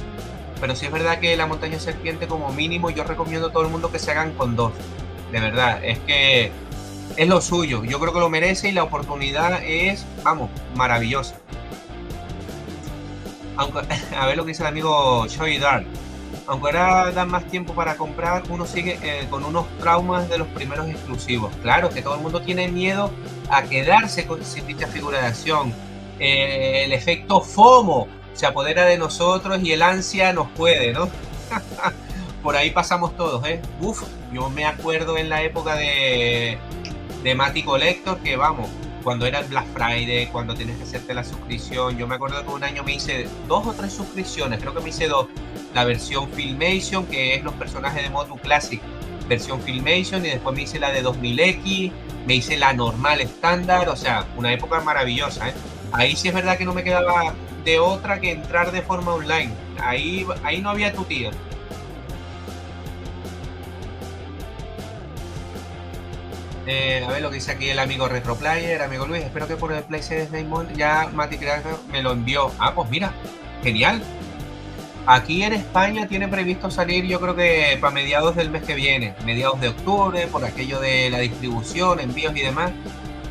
Pero sí es verdad que la montaña serpiente, como mínimo, yo recomiendo a todo el mundo que se hagan con 2. De verdad, es que es lo suyo. Yo creo que lo merece y la oportunidad es, vamos, maravillosa. Aunque, a ver lo que dice el amigo Joy Dark. Aunque ahora dan más tiempo para comprar, uno sigue con unos traumas de los primeros exclusivos. Claro que todo el mundo tiene miedo a quedarse sin dicha figura de acción. El efecto FOMO se apodera de nosotros y el ansia nos puede, ¿no? Por ahí pasamos todos, ¿eh? Uf, yo me acuerdo en la época de Mati Collector que, vamos, cuando era el Black Friday, cuando tienes que hacerte la suscripción. Yo me acuerdo que un año me hice 2 o 3 suscripciones, creo que me hice 2. La versión Filmation, que es los personajes de Motu Classic, versión Filmation, y después me hice la de 2000X, me hice la normal estándar, o sea, una época maravillosa, ¿eh? Ahí sí es verdad que no me quedaba de otra que entrar de forma online. Ahí no había tu tía. A ver lo que dice aquí el amigo Retroplayer, amigo Luis, espero que por el PlayStation Snake Mode ya Mati Creator me lo envió. Ah, pues mira, genial. Aquí en España tiene previsto salir, yo creo que para mediados del mes que viene, mediados de octubre, por aquello de la distribución, envíos y demás.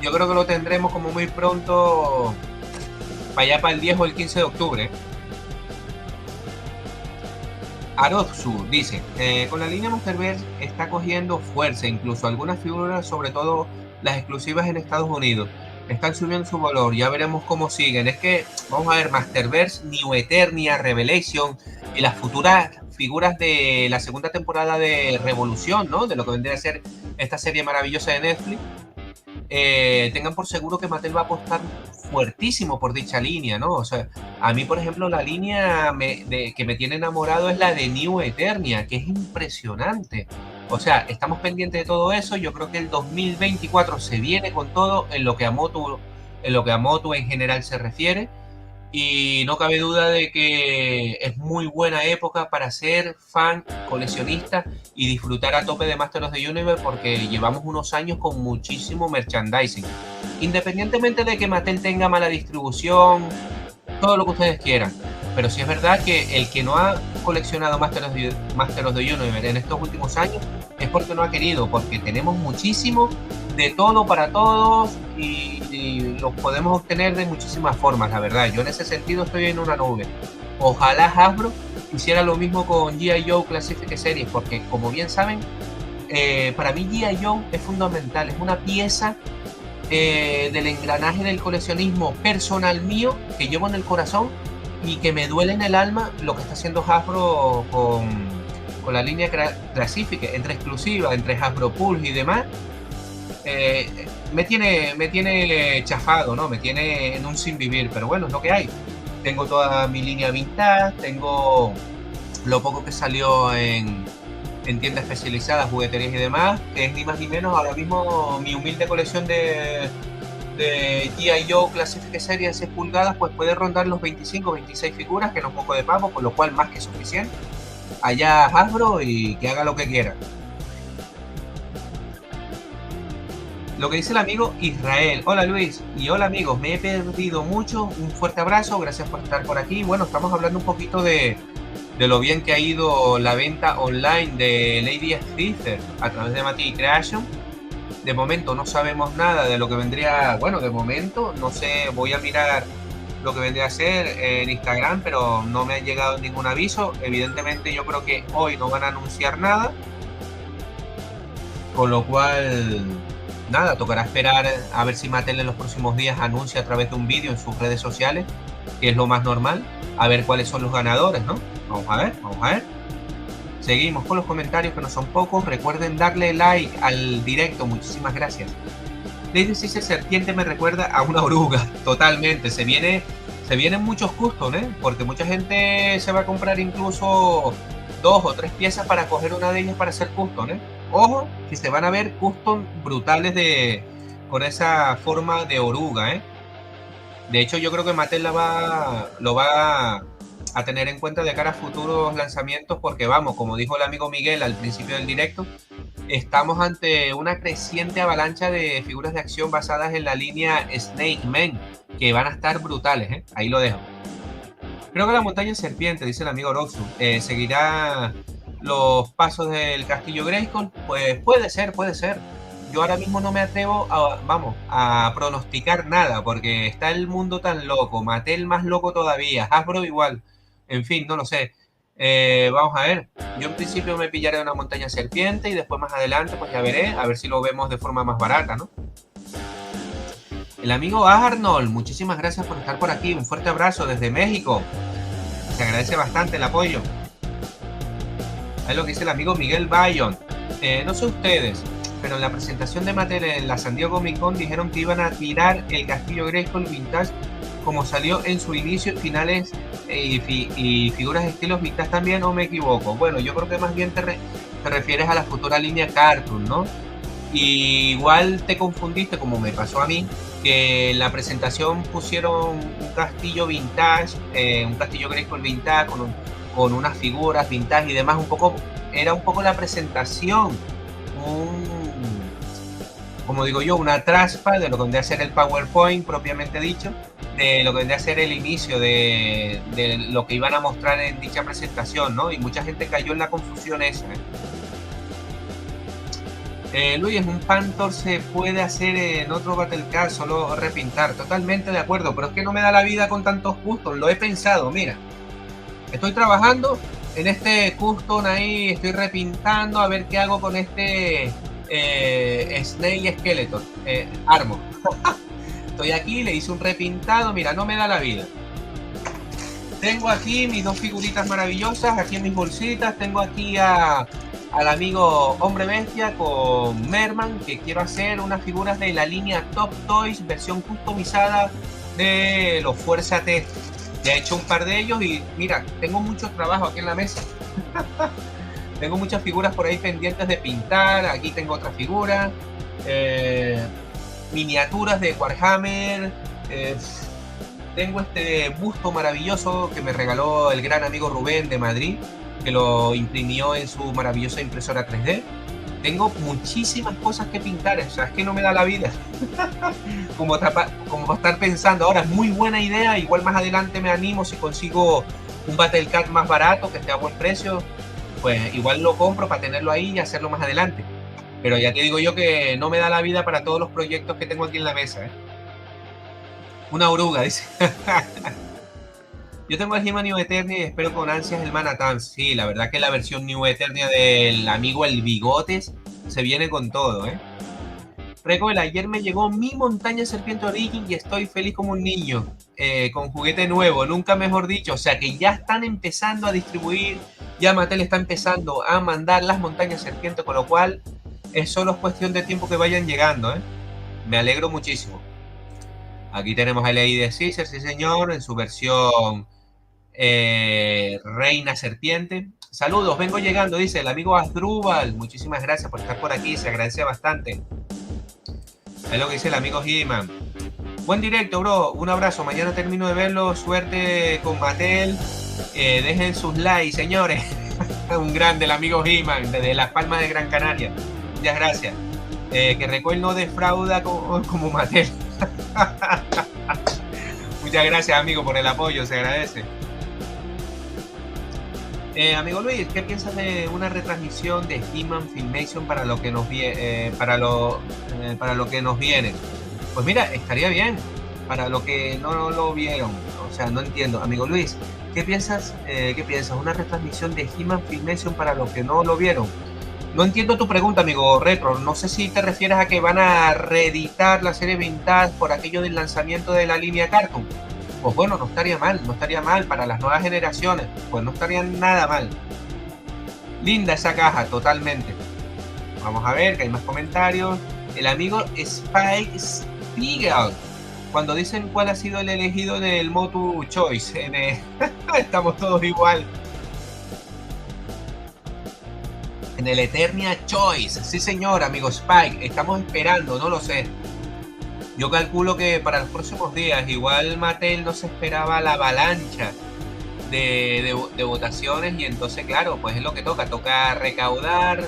Yo creo que lo tendremos como muy pronto, para allá para el 10 o el 15 de octubre. Arotsu dice, con la línea Monsterverse está cogiendo fuerza, incluso algunas figuras, sobre todo las exclusivas en Estados Unidos, están subiendo su valor, ya veremos cómo siguen. Es que, vamos a ver, Masterverse, New Eternia, Revelation y las futuras figuras de la segunda temporada de Revolución, ¿no? De lo que vendría a ser esta serie maravillosa de Netflix. Tengan por seguro que Mattel va a apostar fuertísimo por dicha línea, ¿no? O sea, a mí, por ejemplo, la línea que me tiene enamorado es la de New Eternia, que es impresionante. O sea, estamos pendientes de todo eso. Yo creo que el 2024 se viene con todo en lo que a Motu en general se refiere. Y no cabe duda de que es muy buena época para ser fan, coleccionista y disfrutar a tope de Masters of the Universe porque llevamos unos años con muchísimo merchandising. Independientemente de que Mattel tenga mala distribución, todo lo que ustedes quieran. Pero sí es verdad que el que no ha coleccionado Masters of the Universe en estos últimos años es porque no ha querido, porque tenemos muchísimo de todo para todos y los podemos obtener de muchísimas formas, la verdad. Yo en ese sentido estoy en una nube. Ojalá Hasbro hiciera lo mismo con G.I. Joe Classic Series, porque como bien saben, para mí G.I. Joe es fundamental, es una pieza del engranaje del coleccionismo personal mío que llevo en el corazón y que me duele en el alma lo que está haciendo Hasbro con la línea Classic, entre exclusiva, entre Hasbro Pulse y demás. Me tiene chafado, ¿no? Me tiene en un sin vivir, pero bueno, es lo que hay. Tengo toda mi línea vintage, tengo lo poco que salió en tiendas especializadas, jugueterías y demás, que es ni más ni menos ahora mismo mi humilde colección de G.I. Joe Classic Series de 6 pulgadas, pues puede rondar los 25 26 figuras, que no es poco de pavo, con lo cual más que suficiente. Allá Hasbro y que haga lo que quiera. Lo que dice el amigo Israel. Hola Luis y hola amigos, me he perdido mucho. Un fuerte abrazo, gracias por estar por aquí. Bueno, estamos hablando un poquito de de lo bien que ha ido la venta online de Lady Stitcher a través de Mati Creation. De momento no sabemos nada de lo que vendría, bueno, de momento no sé, voy a mirar lo que vendría a ser en Instagram, pero no me ha llegado ningún aviso. Evidentemente yo creo que hoy no van a anunciar nada, con lo cual nada, tocará esperar a ver si Mattel en los próximos días anuncia a través de un vídeo en sus redes sociales, que es lo más normal, a ver cuáles son los ganadores, ¿no? Vamos a ver, vamos a ver. Seguimos con los comentarios, que no son pocos. Recuerden darle like al directo, muchísimas gracias. Lady Stitcher Serpiente me recuerda a una oruga, totalmente. Se vienen muchos custom, porque mucha gente se va a comprar incluso 2 o 3 piezas para coger una de ellas para hacer custom, Ojo, que se van a ver custom brutales con esa forma de oruga, De hecho, yo creo que Mattel lo va a tener en cuenta de cara a futuros lanzamientos, porque vamos, como dijo el amigo Miguel al principio del directo, estamos ante una creciente avalancha de figuras de acción basadas en la línea Snake Man, que van a estar brutales, Ahí lo dejo. Creo que la montaña serpiente, dice el amigo Roxu, seguirá los pasos del castillo Grayskull. Pues puede ser. Yo ahora mismo no me atrevo a pronosticar nada, porque está el mundo tan loco, Mattel más loco todavía, Hasbro igual, en fin, no lo sé. Vamos a ver, yo en principio me pillaré una montaña serpiente y después más adelante pues ya veré, a ver si lo vemos de forma más barata, ¿no? El amigo Arnold, muchísimas gracias por estar por aquí, un fuerte abrazo desde México, se agradece bastante el apoyo. Es lo que dice el amigo Miguel Bayon. No sé ustedes, pero en la presentación de Mattel en la San Diego Comic Con dijeron que iban a tirar el castillo Grayskull vintage como salió en su inicio, finales y figuras de estilos vintage también, o me equivoco. Bueno, yo creo que más bien te refieres a la futura línea Cartoon, ¿no? Y igual te confundiste, como me pasó a mí, que en la presentación pusieron un castillo vintage, un castillo Grayskull vintage con unas figuras vintage y demás, era un poco la presentación, como digo yo, una traspa de lo que vendría a ser el PowerPoint propiamente dicho, de lo que vendría a ser el inicio de lo que iban a mostrar en dicha presentación, ¿no? Y mucha gente cayó en la confusión esa, Luis, un Phantom se puede hacer en otro Battle Card, solo repintar. Totalmente de acuerdo, pero es que no me da la vida con tantos custom. Lo he pensado, mira. Estoy trabajando en este custom ahí, estoy repintando a ver qué hago con este Snail Skeleton Armor. Estoy aquí, le hice un repintado, mira, no me da la vida. Tengo aquí mis 2 figuritas maravillosas, aquí en mis bolsitas. Tengo aquí al amigo Hombre Bestia con Merman, que quiero hacer unas figuras de la línea Top Toys, versión customizada de los Fuerza T. Ya he hecho un par de ellos y mira, tengo mucho trabajo aquí en la mesa. Tengo muchas figuras por ahí pendientes de pintar. Aquí tengo otra figura. Miniaturas de Warhammer. Tengo este busto maravilloso que me regaló el gran amigo Rubén de Madrid, que lo imprimió en su maravillosa impresora 3D. Tengo muchísimas cosas que pintar, o sea, es que no me da la vida. como para estar pensando, ahora es muy buena idea, igual más adelante me animo si consigo un Battle Card más barato, que esté a buen precio, pues igual lo compro para tenerlo ahí y hacerlo más adelante. Pero ya te digo yo que no me da la vida para todos los proyectos que tengo aquí en la mesa, Una oruga, dice. Yo tengo el He-Man New Eternia y espero con ansias el Manhattan. Sí, la verdad que la versión New Eternia del amigo El Bigotes se viene con todo, Recoel, ayer me llegó mi montaña serpiente Origin y estoy feliz como un niño, con juguete nuevo, nunca mejor dicho. O sea que ya están empezando a distribuir, ya Mattel está empezando a mandar las montañas serpiente, con lo cual es solo cuestión de tiempo que vayan llegando, Me alegro muchísimo. Aquí tenemos a Lady Caesar, sí señor, en su versión Reina Serpiente. Saludos, vengo llegando, dice el amigo Asdrúbal. Muchísimas gracias por estar por aquí, se agradece bastante. Es lo que dice el amigo He-Man. Buen directo, bro. Un abrazo. Mañana termino de verlo. Suerte con Mattel. Dejen sus likes, señores. Un grande el amigo He-Man desde Las Palmas de Gran Canaria. Muchas gracias. Que Recoil no defrauda como Mattel. Muchas gracias, amigo, por el apoyo. Se agradece. Amigo Luis, ¿qué piensas de una retransmisión de He-Man Filmation para lo que nos para lo que nos viene? Pues mira, estaría bien para lo que no lo vieron. O sea, no entiendo. Amigo Luis, ¿qué piensas? ¿Qué piensas? ¿Una retransmisión de He-Man Filmation para los que no lo vieron? No entiendo tu pregunta, amigo Retro. No sé si te refieres a que van a reeditar la serie Vintage por aquello del lanzamiento de la línea Cartoon. Pues bueno, no estaría mal, no estaría mal para las nuevas generaciones. Pues no estaría nada mal. Linda esa caja, totalmente. Vamos a ver que hay más comentarios. El amigo Spike Spiegel. Cuando dicen cuál ha sido el elegido del Motu Choice. Estamos todos igual. En el Eternia Choice. Sí, señor, amigo Spike. Estamos esperando, no lo sé. Yo calculo que para los próximos días, igual Mattel no se esperaba la avalancha de votaciones y entonces, claro, pues es lo que toca recaudar,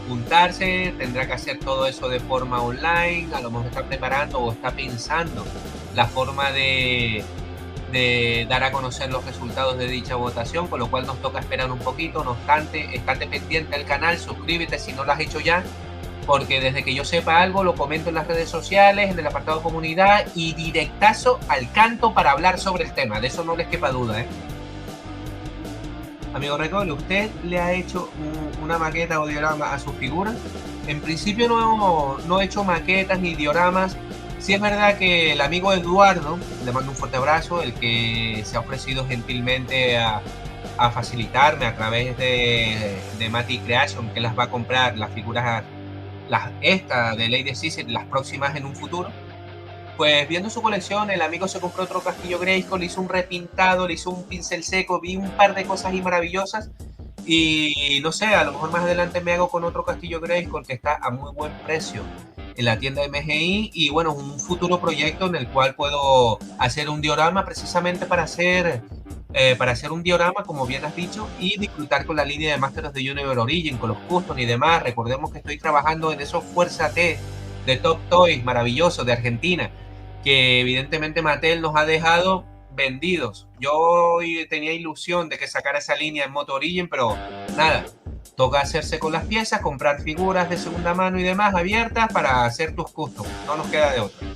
juntarse, tendrá que hacer todo eso de forma online, a lo mejor está preparando o está pensando la forma de dar a conocer los resultados de dicha votación, con lo cual nos toca esperar un poquito. No obstante, estate pendiente al canal, suscríbete si no lo has hecho ya, porque desde que yo sepa algo lo comento en las redes sociales, en el apartado comunidad y directazo al canto para hablar sobre el tema, de eso no les quepa duda, ¿eh? Amigo Recol, ¿usted le ha hecho una maqueta o diorama a sus figuras? En principio no he hecho maquetas ni dioramas. Sí es verdad que el amigo Eduardo, le mando un fuerte abrazo, el que se ha ofrecido gentilmente a facilitarme a través de Mati Creation, que las va a comprar, las figuras, estas de Lady Sissi, las próximas en un futuro. Pues viendo su colección, el amigo se compró otro castillo Grayskull, le hizo un repintado, le hizo un pincel seco, vi un par de cosas ahí maravillosas. Y no sé, a lo mejor más adelante me hago con otro castillo Grayskull que está a muy buen precio en la tienda MGI. Y bueno, un futuro proyecto en el cual puedo hacer un diorama precisamente para hacer un diorama, como bien has dicho, y disfrutar con la línea de Masters of the Universe Origin, con los custom y demás. Recordemos que estoy trabajando en esos Fuerza T de Top Toys maravillosos de Argentina, que evidentemente Mattel nos ha dejado vendidos. Yo tenía ilusión de que sacara esa línea en Moto Origin, pero nada. Toca hacerse con las piezas, comprar figuras de segunda mano y demás abiertas para hacer tus custom. No nos queda de otra.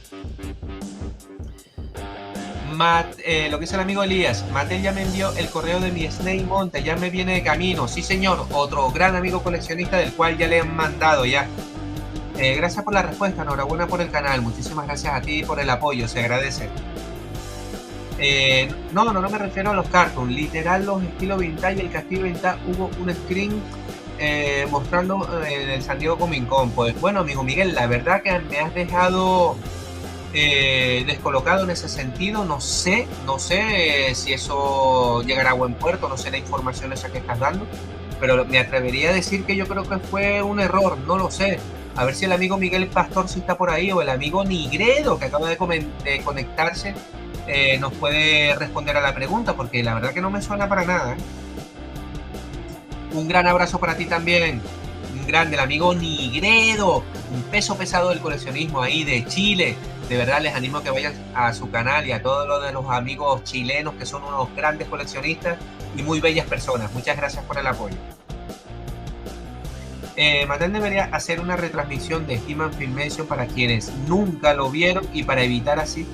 Lo que dice el amigo Elías, Mattel ya me envió el correo de mi Snake Monte, ya me viene de camino. Sí, señor, otro gran amigo coleccionista del cual ya le han mandado ya. Gracias por la respuesta, enhorabuena por el canal, muchísimas gracias a ti por el apoyo, se agradece. No me refiero a los cartoons, literal los estilos vintage, el castillo vintage, hubo un screen mostrando en el San Diego Comic Con. Pues bueno, amigo Miguel, la verdad que me has dejado descolocado en ese sentido. No sé si eso llegará a buen puerto, no sé la información esa que estás dando, pero me atrevería a decir que yo creo que fue un error, no lo sé. A ver si el amigo Miguel Pastor si está por ahí, o el amigo Nigredo que acaba de conectarse, nos puede responder a la pregunta, porque la verdad que no me suena para nada, ¿eh? Un gran abrazo para ti también, un grande, el amigo Nigredo, un peso pesado del coleccionismo ahí de Chile. De verdad les animo a que vayan a su canal y a todos los de los amigos chilenos que son unos grandes coleccionistas y muy bellas personas. Muchas gracias por el apoyo. Mattel debería hacer una retransmisión de He-Man Filmation para quienes nunca lo vieron y para evitar así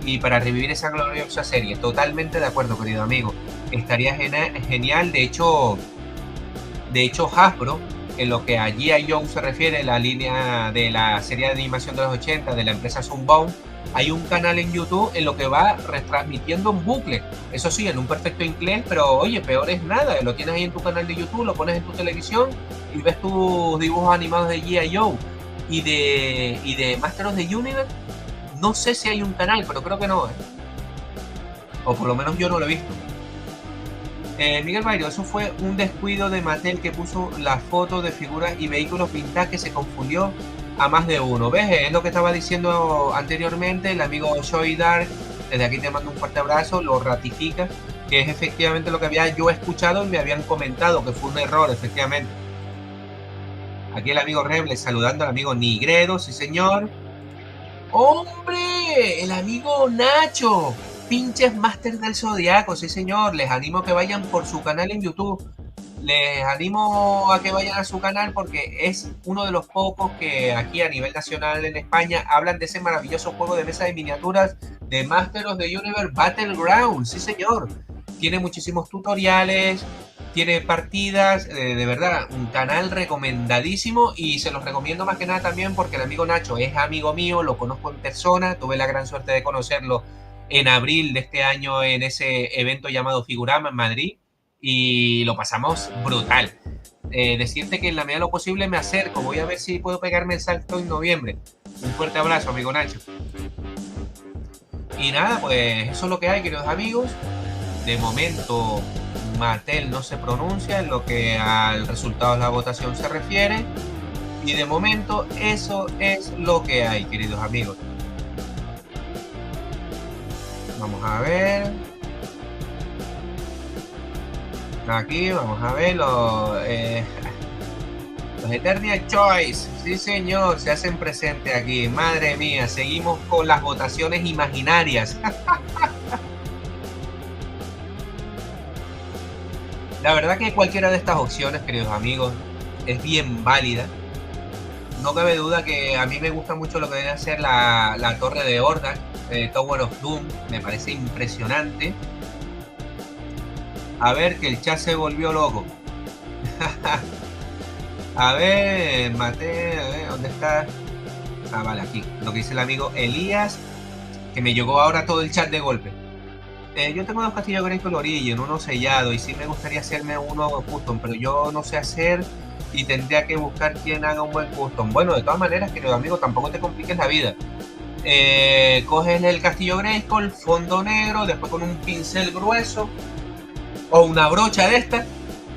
y para revivir esa gloriosa serie. Totalmente de acuerdo, querido amigo. Estaría genial. De hecho Hasbro, en lo que a G.I. Joe se refiere, la línea de la serie de animación de los 80 de la empresa Sunbound, hay un canal en YouTube en lo que va retransmitiendo en bucle. Eso sí, en un perfecto inglés, pero oye, peor es nada. Lo tienes ahí en tu canal de YouTube, lo pones en tu televisión y ves tus dibujos animados de G.I. Joe y de Masters of the Universe. No sé si hay un canal, pero creo que no, ¿eh? O por lo menos yo no lo he visto. Miguel Bayro, eso fue un descuido de Mattel que puso la foto de figuras y vehículos vintage que se confundió a más de uno. ¿Ves? Es lo que estaba diciendo anteriormente el amigo Joy Dark. Desde aquí te mando un fuerte abrazo, lo ratifica, que es efectivamente lo que había yo escuchado y me habían comentado, que fue un error, efectivamente. Aquí el amigo Reble saludando al amigo Nigredo, sí señor. ¡Hombre! El amigo Nacho. Pinches Masters del Zodiaco, sí señor. Les animo a que vayan por su canal en YouTube. Les animo a que vayan a su canal porque es uno de los pocos que aquí a nivel nacional en España hablan de ese maravilloso juego de mesa de miniaturas de Masters of the Universe Battlegrounds. Sí, señor. Tiene muchísimos tutoriales, tiene partidas, de verdad, un canal recomendadísimo y se los recomiendo más que nada también porque el amigo Nacho es amigo mío, lo conozco en persona, tuve la gran suerte de conocerlo en abril de este año en ese evento llamado Figurama en Madrid y lo pasamos brutal. Decirte que en la medida de lo posible me acerco, voy a ver si puedo pegarme el salto en noviembre. Un fuerte abrazo, amigo Nacho. Y nada, pues eso es lo que hay, queridos amigos. De momento, Mattel no se pronuncia en lo que al resultado de la votación se refiere. Y de momento, eso es lo que hay, queridos amigos. Vamos a ver. Aquí vamos a ver los Eternal Choice. Sí, señor, se hacen presentes aquí. Madre mía, seguimos con las votaciones imaginarias. La verdad que cualquiera de estas opciones, queridos amigos, es bien válida. No cabe duda que a mí me gusta mucho lo que viene a ser la torre de Hordak, Tower of Doom. Me parece impresionante. A ver, que el chat se volvió loco. A ver, Mate, a ver, ¿dónde está? Ah, vale, aquí. Lo que dice el amigo Elías, que me llegó ahora todo el chat de golpe. Yo tengo dos castillos Grayskull Origin, uno sellado, y sí me gustaría hacerme uno custom, pero yo no sé hacer y tendría que buscar quien haga un buen custom. Bueno, de todas maneras, querido amigo, tampoco te compliques la vida. Coges el castillo Grayskull, fondo negro, después con un pincel grueso o una brocha de esta,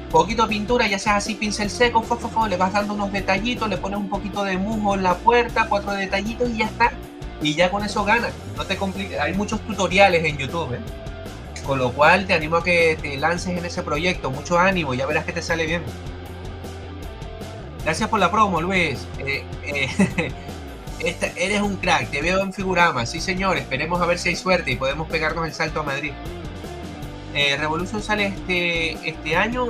poquito de pintura, ya sea así pincel seco, le vas dando unos detallitos, le pones un poquito de musgo en la puerta, 4 detallitos y ya está. Y ya con eso ganas, no te compliques. Hay muchos tutoriales en YouTube, con lo cual te animo a que te lances en ese proyecto. Mucho ánimo, ya verás que te sale bien. Gracias por la promo, Luis. Eres un crack, te veo en Figurama. Sí, señor, esperemos a ver si hay suerte y podemos pegarnos el salto a Madrid. Revolution sale este año,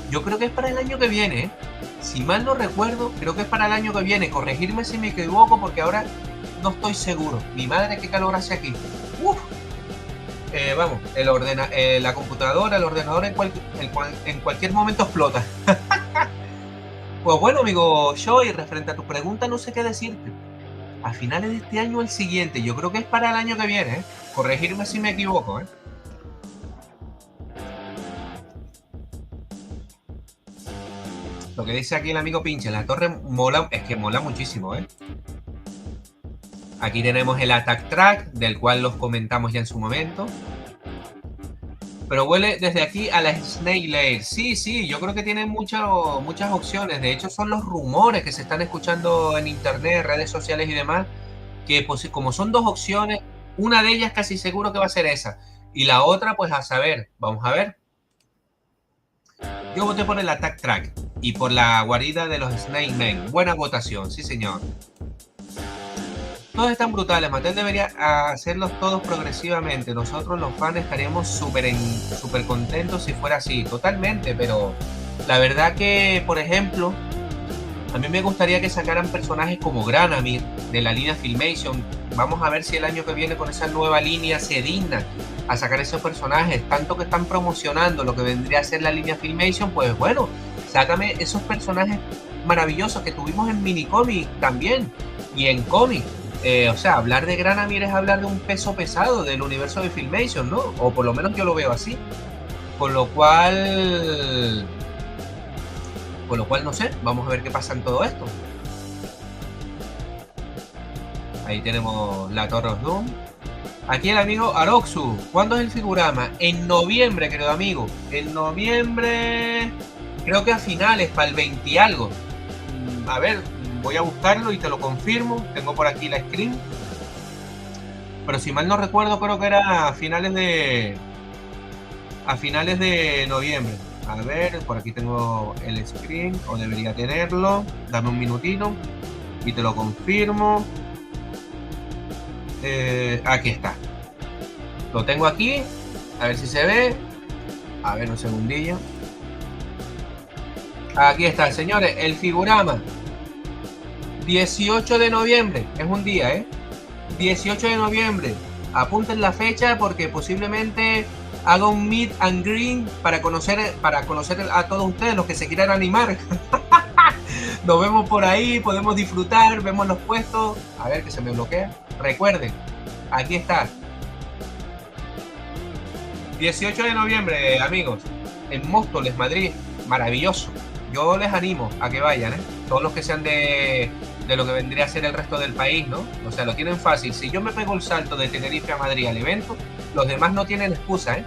yo creo que es para el año que viene. Si mal no recuerdo, creo que es para el año que viene. Corregirme si me equivoco porque ahora no estoy seguro. Mi madre, qué calor hace aquí. Uf. Vamos, la computadora, el ordenador en cualquier momento explota. Pues bueno, amigo Joy, referente a tu pregunta, no sé qué decirte. A finales de este año o el siguiente, yo creo que es para el año que viene. Corregirme si me equivoco. Lo que dice aquí el amigo Pinche, la torre mola, es que mola muchísimo, Aquí tenemos el Attack Track, del cual los comentamos ya en su momento. Pero huele desde aquí a la Snake Lair. Sí, yo creo que tiene muchas opciones. De hecho, son los rumores que se están escuchando en internet, redes sociales y demás, que pues, como son dos opciones, una de ellas casi seguro que va a ser esa. Y la otra, pues a saber, vamos a ver. Yo voté por el Attack Track y por la guarida de los Snake Men. Buena votación, sí señor. Todos están brutales, Mattel debería hacerlos todos progresivamente. Nosotros los fans estaríamos súper contentos si fuera así, totalmente, pero la verdad que, por ejemplo, a mí me gustaría que sacaran personajes como Granamir de la línea Filmation. Vamos a ver si el año que viene con esa nueva línea se digna a sacar esos personajes. Tanto que están promocionando lo que vendría a ser la línea Filmation, pues bueno, sácame esos personajes maravillosos que tuvimos en minicomic también y en cómic. O sea, hablar de Granamir es hablar de un peso pesado del universo de Filmation, ¿no? O por lo menos yo lo veo así. Con lo cual, no sé, vamos a ver qué pasa en todo esto. Ahí tenemos la Torre of Doom. Aquí el amigo Aroxu. ¿Cuándo es el Figurama? En noviembre, querido amigo. En noviembre, creo que a finales, para el 20 y algo. A ver, voy a buscarlo y te lo confirmo. Tengo por aquí la screen. Pero si mal no recuerdo, creo que era a finales de noviembre. A ver, por aquí tengo el screen, o debería tenerlo. Dame un minutito y te lo confirmo. Aquí está. Lo tengo aquí. A ver si se ve. A ver, un segundillo. Aquí está, señores, el figurama. 18 de noviembre, es un día, ¿eh? 18 de noviembre. Apunten la fecha porque posiblemente haga un meet and greet para conocer a todos ustedes, los que se quieran animar. Nos vemos por ahí, podemos disfrutar, vemos los puestos. A ver, que se me bloquea. Recuerden, aquí está. 18 de noviembre, amigos, en Móstoles, Madrid. Maravilloso. Yo les animo a que vayan, ¿eh? Todos los que sean de lo que vendría a ser el resto del país, ¿no? O sea, lo tienen fácil. Si yo me pego el salto de Tenerife a Madrid al evento, los demás no tienen excusa, ¿eh?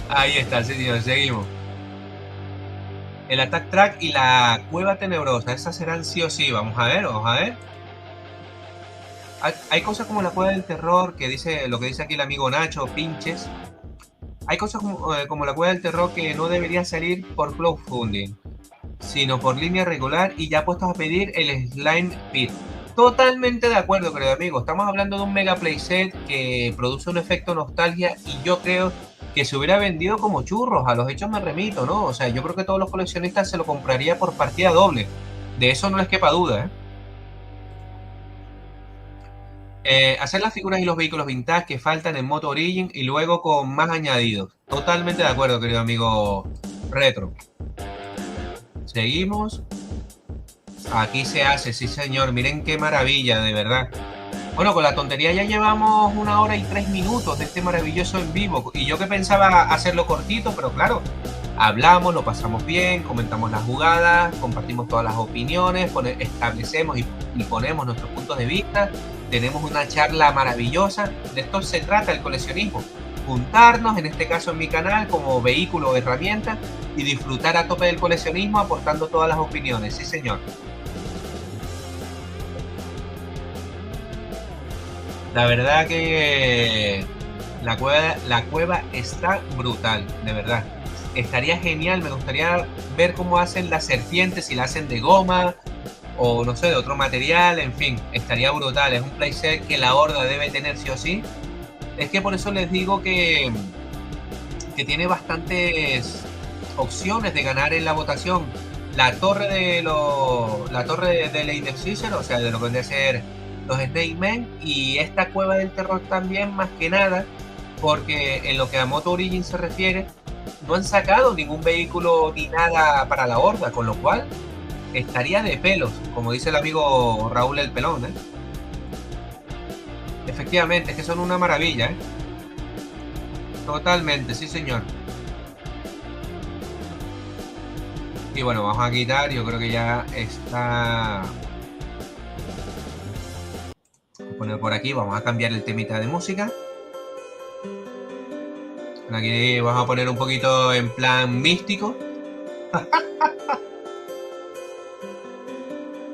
Ahí está, señor, seguimos. El Attack Track y la Cueva Tenebrosa, esas serán sí o sí. Vamos a ver, vamos a ver. Hay cosas como la Cueva del Terror, que dice lo que dice aquí el amigo Nacho, pinches. Hay cosas como la Cueva del Terror que no debería salir por crowdfunding, sino por línea regular y ya puestos a pedir el Slime Pit. Totalmente de acuerdo, querido amigo. Estamos hablando de un mega playset que produce un efecto nostalgia y yo creo que se hubiera vendido como churros. A los hechos me remito, ¿no? O sea, yo creo que todos los coleccionistas se lo compraría por partida doble. De eso no les quepa duda, ¿eh? Hacer las figuras y los vehículos vintage que faltan en Moto Origin y luego con más añadidos. Totalmente de acuerdo, querido amigo Retro. Seguimos. Aquí se hace, sí señor. Miren qué maravilla, de verdad. Bueno, con la tontería ya llevamos 1 hora y 3 minutos de este maravilloso en vivo. Y yo que pensaba hacerlo cortito, pero claro, hablamos, lo pasamos bien, comentamos las jugadas, compartimos todas las opiniones, establecemos y ponemos nuestros puntos de vista. Tenemos una charla maravillosa. De esto se trata el coleccionismo. Juntarnos, en este caso en mi canal, como vehículo o herramienta y disfrutar a tope del coleccionismo aportando todas las opiniones. Sí, señor. La verdad que la cueva está brutal, de verdad. Estaría genial, me gustaría ver cómo hacen las serpientes, si la hacen de goma o no sé, de otro material, en fin, estaría brutal. Es un playset que la horda debe tener sí o sí. Es que por eso les digo que tiene bastantes opciones de ganar en la votación. La torre del Indexer, o sea, de lo que vendría a ser los Snake Men, y esta Cueva del Terror también, más que nada, porque en lo que a Moto Origin se refiere, no han sacado ningún vehículo ni nada para la horda, con lo cual estaría de pelos, como dice el amigo Raúl el Pelón, ¿eh? Efectivamente, es que son una maravilla, ¿eh? Totalmente, sí señor. Y bueno, vamos a quitar, yo creo que ya está. Vamos a poner por aquí, vamos a cambiar el temita de música. Aquí vamos a poner un poquito en plan místico.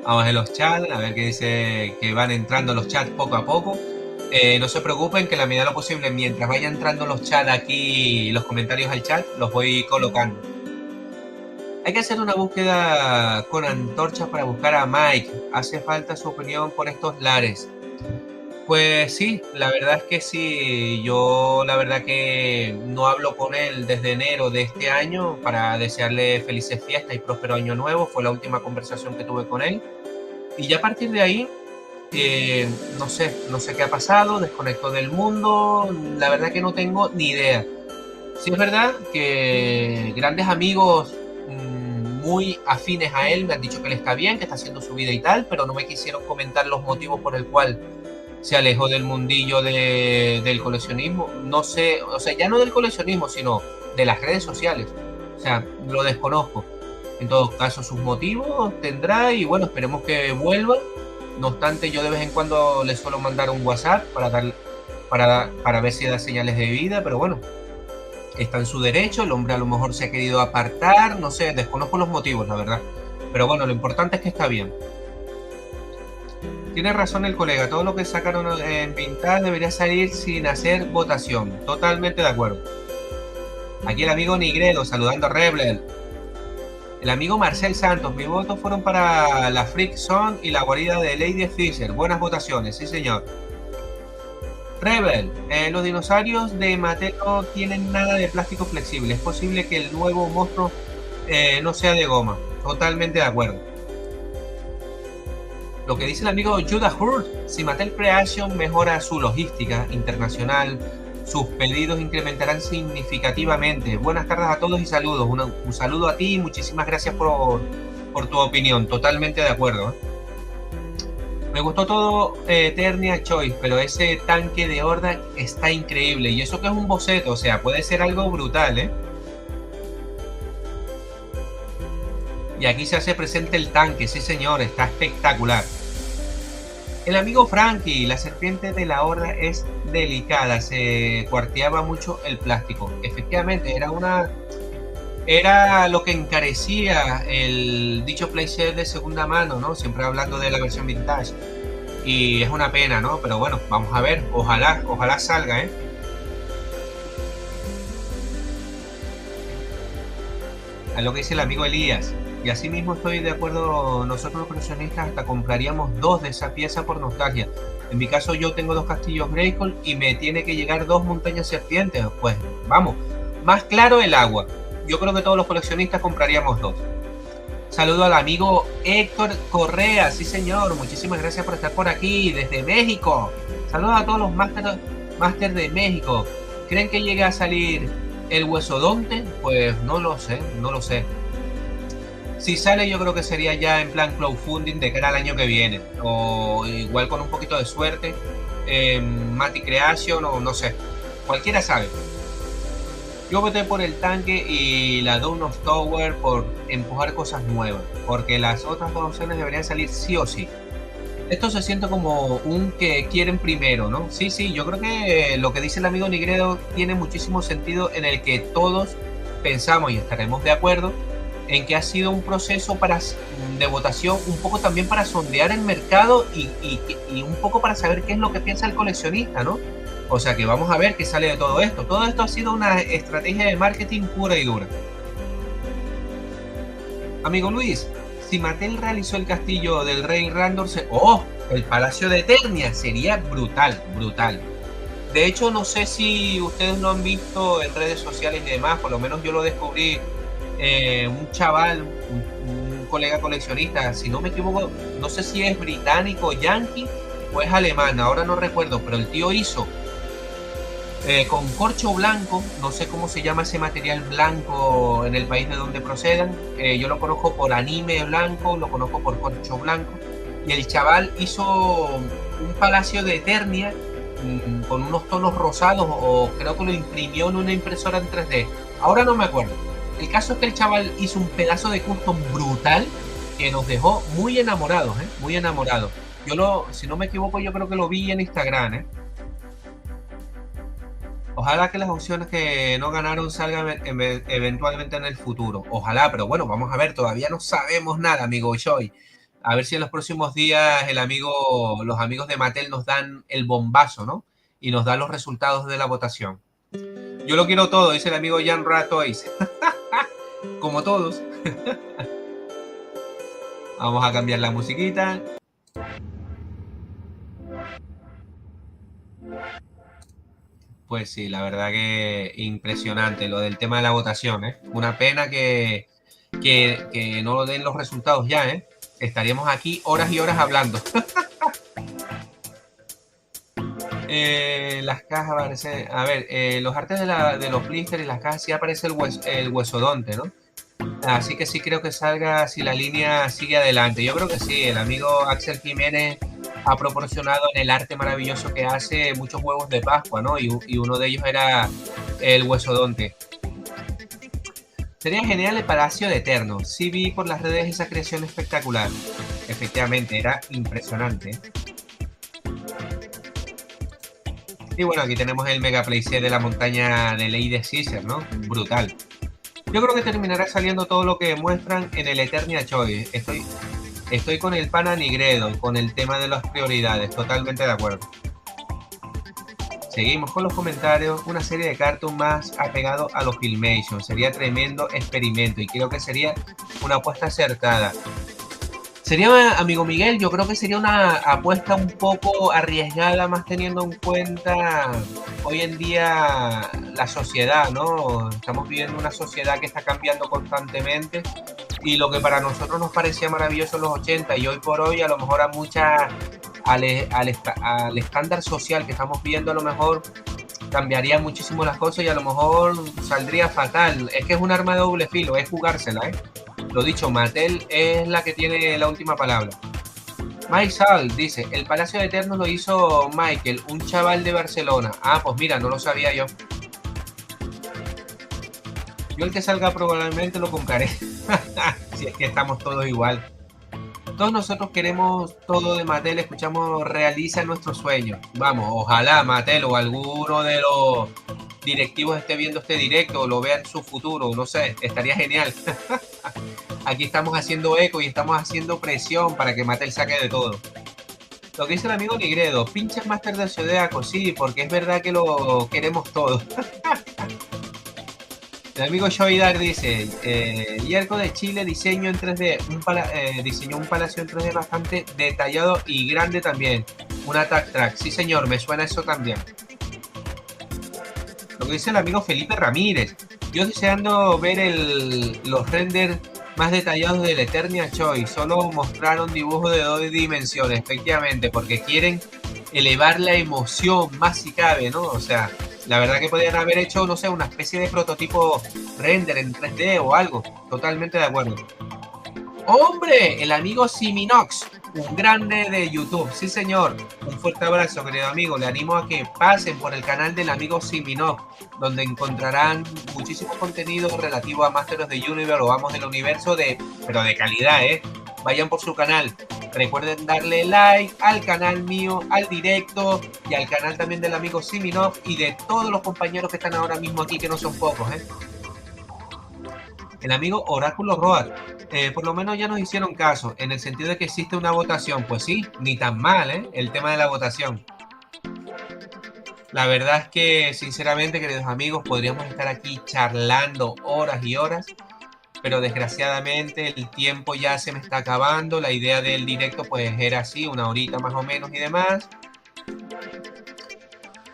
Vamos a los chats, a ver qué dice, que van entrando los chats poco a poco. No se preocupen, que en la medida de lo posible, mientras vayan entrando los chats aquí, los comentarios al chat, los voy colocando. Hay que hacer una búsqueda con antorchas para buscar a Mike. Hace falta su opinión por estos lares. Pues sí, la verdad es que sí. Yo la verdad que no hablo con él desde enero de este año para desearle felices fiestas y próspero año nuevo. Fue la última conversación que tuve con él. Y ya a partir de ahí, no sé qué ha pasado, desconectó del mundo. La verdad que no tengo ni idea. Sí es verdad que grandes amigos muy afines a él me han dicho que él está bien, que está haciendo su vida y tal, pero no me quisieron comentar los motivos por el cual se alejó del mundillo del coleccionismo. No sé, o sea, ya no del coleccionismo, sino de las redes sociales. O sea, lo desconozco. En todo caso, sus motivos tendrá y bueno, esperemos que vuelva. No obstante, yo de vez en cuando le suelo mandar un WhatsApp para ver si da señales de vida, pero bueno, está en su derecho. El hombre a lo mejor se ha querido apartar, no sé, desconozco los motivos, la verdad. Pero bueno, lo importante es que está bien. Tiene razón el colega, todo lo que sacaron en Vintage debería salir sin hacer votación. Totalmente de acuerdo. Aquí el amigo Nigredo saludando a Rebler. El amigo Marcel Santos, mis votos fueron para la Freak Zone y la guarida de Lady Fisher. Buenas votaciones, sí señor. Rebel, los dinosaurios de Mattel no tienen nada de plástico flexible. Es posible que el nuevo monstruo no sea de goma. Totalmente de acuerdo. Lo que dice el amigo Judah Hurt, si Mattel Creation mejora su logística internacional, sus pedidos incrementarán significativamente. Buenas tardes a todos y saludos. Un saludo a ti y muchísimas gracias por tu opinión. Totalmente de acuerdo. Me gustó todo Eternia Choice, pero ese tanque de horda está increíble. Y eso que es un boceto, o sea, puede ser algo brutal, ¿eh? Y aquí se hace presente el tanque, sí señor, está espectacular. El amigo Frankie, la serpiente de la horda es delicada, se cuarteaba mucho el plástico. Efectivamente, era lo que encarecía el dicho playset de segunda mano, ¿no? Siempre hablando de la versión vintage. Y es una pena, ¿no? Pero bueno, vamos a ver, ojalá salga, ¿eh? A lo que dice el amigo Elías. Y así mismo estoy de acuerdo, nosotros los coleccionistas hasta compraríamos 2 de esa pieza por nostalgia. En mi caso yo tengo 2 castillos Grayskull y me tiene que llegar 2 montañas serpientes. Pues vamos, más claro el agua. Yo creo que todos los coleccionistas compraríamos 2. Saludo al amigo Héctor Correa, sí señor, muchísimas gracias por estar por aquí desde México. Saludos a todos los máster de México. ¿Creen que llegue a salir el huesodonte? Pues no lo sé. Si sale yo creo que sería ya en plan crowdfunding de cara al año que viene. O igual con un poquito de suerte. Mati Creation o no sé. Cualquiera sabe. Yo voté por el tanque y la Dawn of Tower por empujar cosas nuevas. Porque las otras 2 opciones deberían salir sí o sí. Esto se siente como un que quieren primero, ¿no? Sí, yo creo que lo que dice el amigo Nigredo tiene muchísimo sentido, en el que todos pensamos y estaremos de acuerdo en que ha sido un proceso de votación, un poco también para sondear el mercado y un poco para saber qué es lo que piensa el coleccionista, ¿no? O sea que vamos a ver qué sale de todo esto. Todo esto ha sido una estrategia de marketing pura y dura. Amigo Luis, si Mattel realizó el castillo del rey Randor, el Palacio de Eternia, sería brutal. De hecho, no sé si ustedes lo han visto en redes sociales y demás, por lo menos yo lo descubrí. Un chaval, un colega coleccionista, si no me equivoco, no sé si es británico, yankee o es alemán, ahora no recuerdo, pero el tío hizo con corcho blanco, no sé cómo se llama ese material blanco en el país de donde procedan, yo lo conozco por anime blanco, lo conozco por corcho blanco, y el chaval hizo un palacio de Eternia con unos tonos rosados, o creo que lo imprimió en una impresora en 3D, ahora no me acuerdo. El caso es que el chaval hizo un pedazo de custom brutal que nos dejó muy enamorados, muy enamorados. Si no me equivoco, yo creo que lo vi en Instagram, Ojalá que las opciones que no ganaron salgan eventualmente en el futuro. Ojalá, pero bueno, vamos a ver, todavía no sabemos nada, amigo Choi. A ver si en los próximos días los amigos de Mattel nos dan el bombazo, ¿no? Y nos dan los resultados de la votación. Yo lo quiero todo, dice el amigo Jan Ratois. Como todos. Vamos a cambiar la musiquita. Pues sí, la verdad que impresionante lo del tema de la votación, Una pena que no den los resultados ya, Estaríamos aquí horas y horas hablando. Las cajas aparecen, a ver, los artes de los blisters y las cajas sí aparece el huesodonte, ¿no? Así que sí creo que salga si la línea sigue adelante. Yo creo que sí, el amigo Axel Jiménez ha proporcionado en el arte maravilloso que hace muchos huevos de Pascua, ¿no? Y uno de ellos era el huesodonte. Sería genial el Palacio de Eterno. Sí vi por las redes esa creación espectacular. Efectivamente, era impresionante. Y bueno, aquí tenemos el mega playset de la montaña de Lady Caesar, ¿no? Brutal. Yo creo que terminará saliendo todo lo que muestran en el Eternia Choice. Estoy con el pana Nigredo, con el tema de las prioridades, totalmente de acuerdo. Seguimos con los comentarios. Una serie de cartoons más apegado a los Filmation. Sería tremendo experimento y creo que sería una apuesta acertada. Sería, amigo Miguel, yo creo que sería una apuesta un poco arriesgada, más teniendo en cuenta hoy en día la sociedad, ¿no? Estamos viviendo una sociedad que está cambiando constantemente y lo que para nosotros nos parecía maravilloso en los 80 y hoy por hoy a lo mejor a muchas, al estándar social que estamos viendo a lo mejor cambiaría muchísimo las cosas y a lo mejor saldría fatal. Es que es un arma de doble filo, es jugársela, ¿eh? Lo dicho, Mattel es la que tiene la última palabra. Mike Sal dice, el Palacio de Eterno lo hizo Michael, un chaval de Barcelona. Ah, pues mira, no lo sabía yo. Yo el que salga probablemente lo compraré. Si es que estamos todos igual. Todos nosotros queremos todo de Mattel, escuchamos realiza nuestros sueños. Vamos, ojalá Mattel o alguno de los directivos esté viendo este directo o lo vea en su futuro, no sé, estaría genial. Aquí estamos haciendo eco y estamos haciendo presión para que Mattel saque de todo. Lo que dice el amigo Nigredo, pinche Master del Zodiaco, sí, porque es verdad que lo queremos todo. El amigo Shoidar dice, Yerko de Chile diseño en 3D, diseñó un palacio en 3D bastante detallado y grande también. Un attack track, sí señor, me suena eso también. Lo que dice el amigo Felipe Ramírez, yo deseando ver los renders más detallados del Eternia Choice, solo mostraron dibujos de 2 dimensiones, efectivamente, porque quieren elevar la emoción más si cabe, ¿no? O sea, la verdad que podrían haber hecho, no sé, una especie de prototipo render en 3D o algo. Totalmente de acuerdo. ¡Hombre! El amigo Siminox, un grande de YouTube. Sí, señor. Un fuerte abrazo, querido amigo. Le animo a que pasen por el canal del amigo Siminox, donde encontrarán muchísimo contenido relativo a Masters of the Universe o Amos del Universo, pero de calidad, ¿eh? Vayan por su canal. Recuerden darle like al canal mío, al directo y al canal también del amigo Siminox y de todos los compañeros que están ahora mismo aquí, que no son pocos, ¿eh? El amigo Oráculo Road, por lo menos ya nos hicieron caso, en el sentido de que existe una votación. Pues sí, ni tan mal, ¿eh? El tema de la votación. La verdad es que, sinceramente, queridos amigos, podríamos estar aquí charlando horas y horas, pero desgraciadamente el tiempo ya se me está acabando. La idea del directo pues era así, una horita más o menos y demás.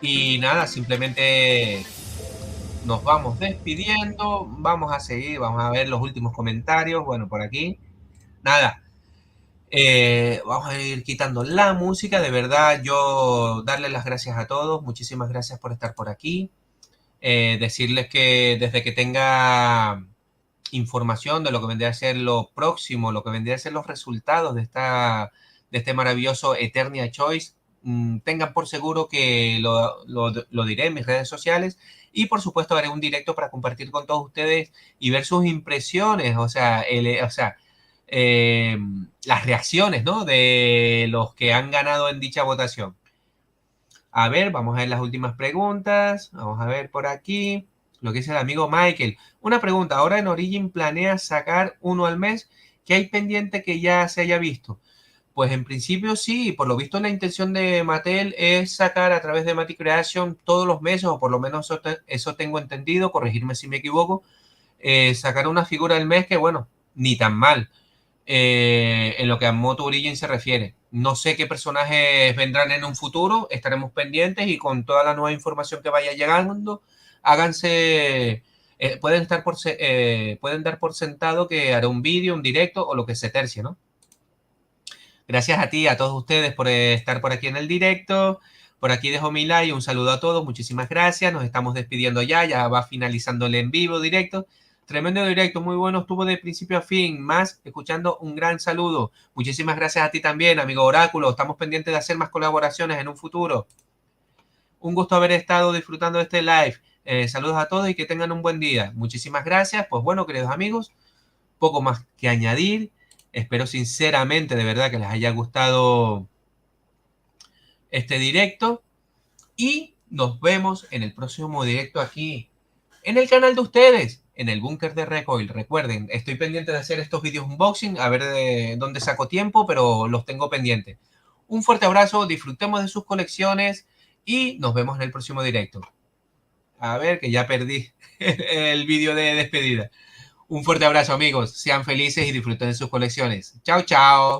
Y nada, simplemente nos vamos despidiendo, vamos a seguir, vamos a ver los últimos comentarios. Bueno, por aquí, nada, vamos a ir quitando la música. De verdad, yo darles las gracias a todos, muchísimas gracias por estar por aquí. Decirles que desde que tenga información de lo que vendría a ser lo próximo, lo que vendría a ser los resultados de este maravilloso Eternia Choice, tengan por seguro que lo diré en mis redes sociales y por supuesto haré un directo para compartir con todos ustedes y ver sus impresiones, eh, las reacciones, ¿no? De los que han ganado en dicha votación. A ver, vamos a ver las últimas preguntas. Vamos a ver por aquí lo que dice el amigo Michael. Una pregunta, ahora en Origin planeas sacar uno al mes. ¿Qué hay pendiente que ya se haya visto? Pues en principio sí, por lo visto la intención de Mattel es sacar a través de Matty Creation todos los meses, o por lo menos eso tengo entendido, corregirme si me equivoco, sacar una figura al mes que bueno, ni tan mal en lo que a Moto Origin se refiere. No sé qué personajes vendrán en un futuro, estaremos pendientes y con toda la nueva información que vaya llegando, háganse, pueden dar por sentado que haré un vídeo, un directo o lo que se tercie, ¿no? Gracias a ti, a todos ustedes por estar por aquí en el directo. Por aquí dejo mi like, un saludo a todos, muchísimas gracias. Nos estamos despidiendo ya va finalizando el en vivo directo. Tremendo directo, muy bueno, estuvo de principio a fin, más escuchando un gran saludo. Muchísimas gracias a ti también, amigo Oráculo. Estamos pendientes de hacer más colaboraciones en un futuro. Un gusto haber estado disfrutando de este live. Saludos a todos y que tengan un buen día. Muchísimas gracias. Pues bueno, queridos amigos, poco más que añadir. Espero sinceramente, de verdad, que les haya gustado este directo. Y nos vemos en el próximo directo aquí, en el canal de ustedes, en el Búnker de Recoil. Recuerden, estoy pendiente de hacer estos vídeos unboxing, a ver de dónde saco tiempo, pero los tengo pendientes. Un fuerte abrazo, disfrutemos de sus colecciones y nos vemos en el próximo directo. A ver, que ya perdí el vídeo de despedida. Un fuerte abrazo, amigos. Sean felices y disfruten de sus colecciones. Chao, chao.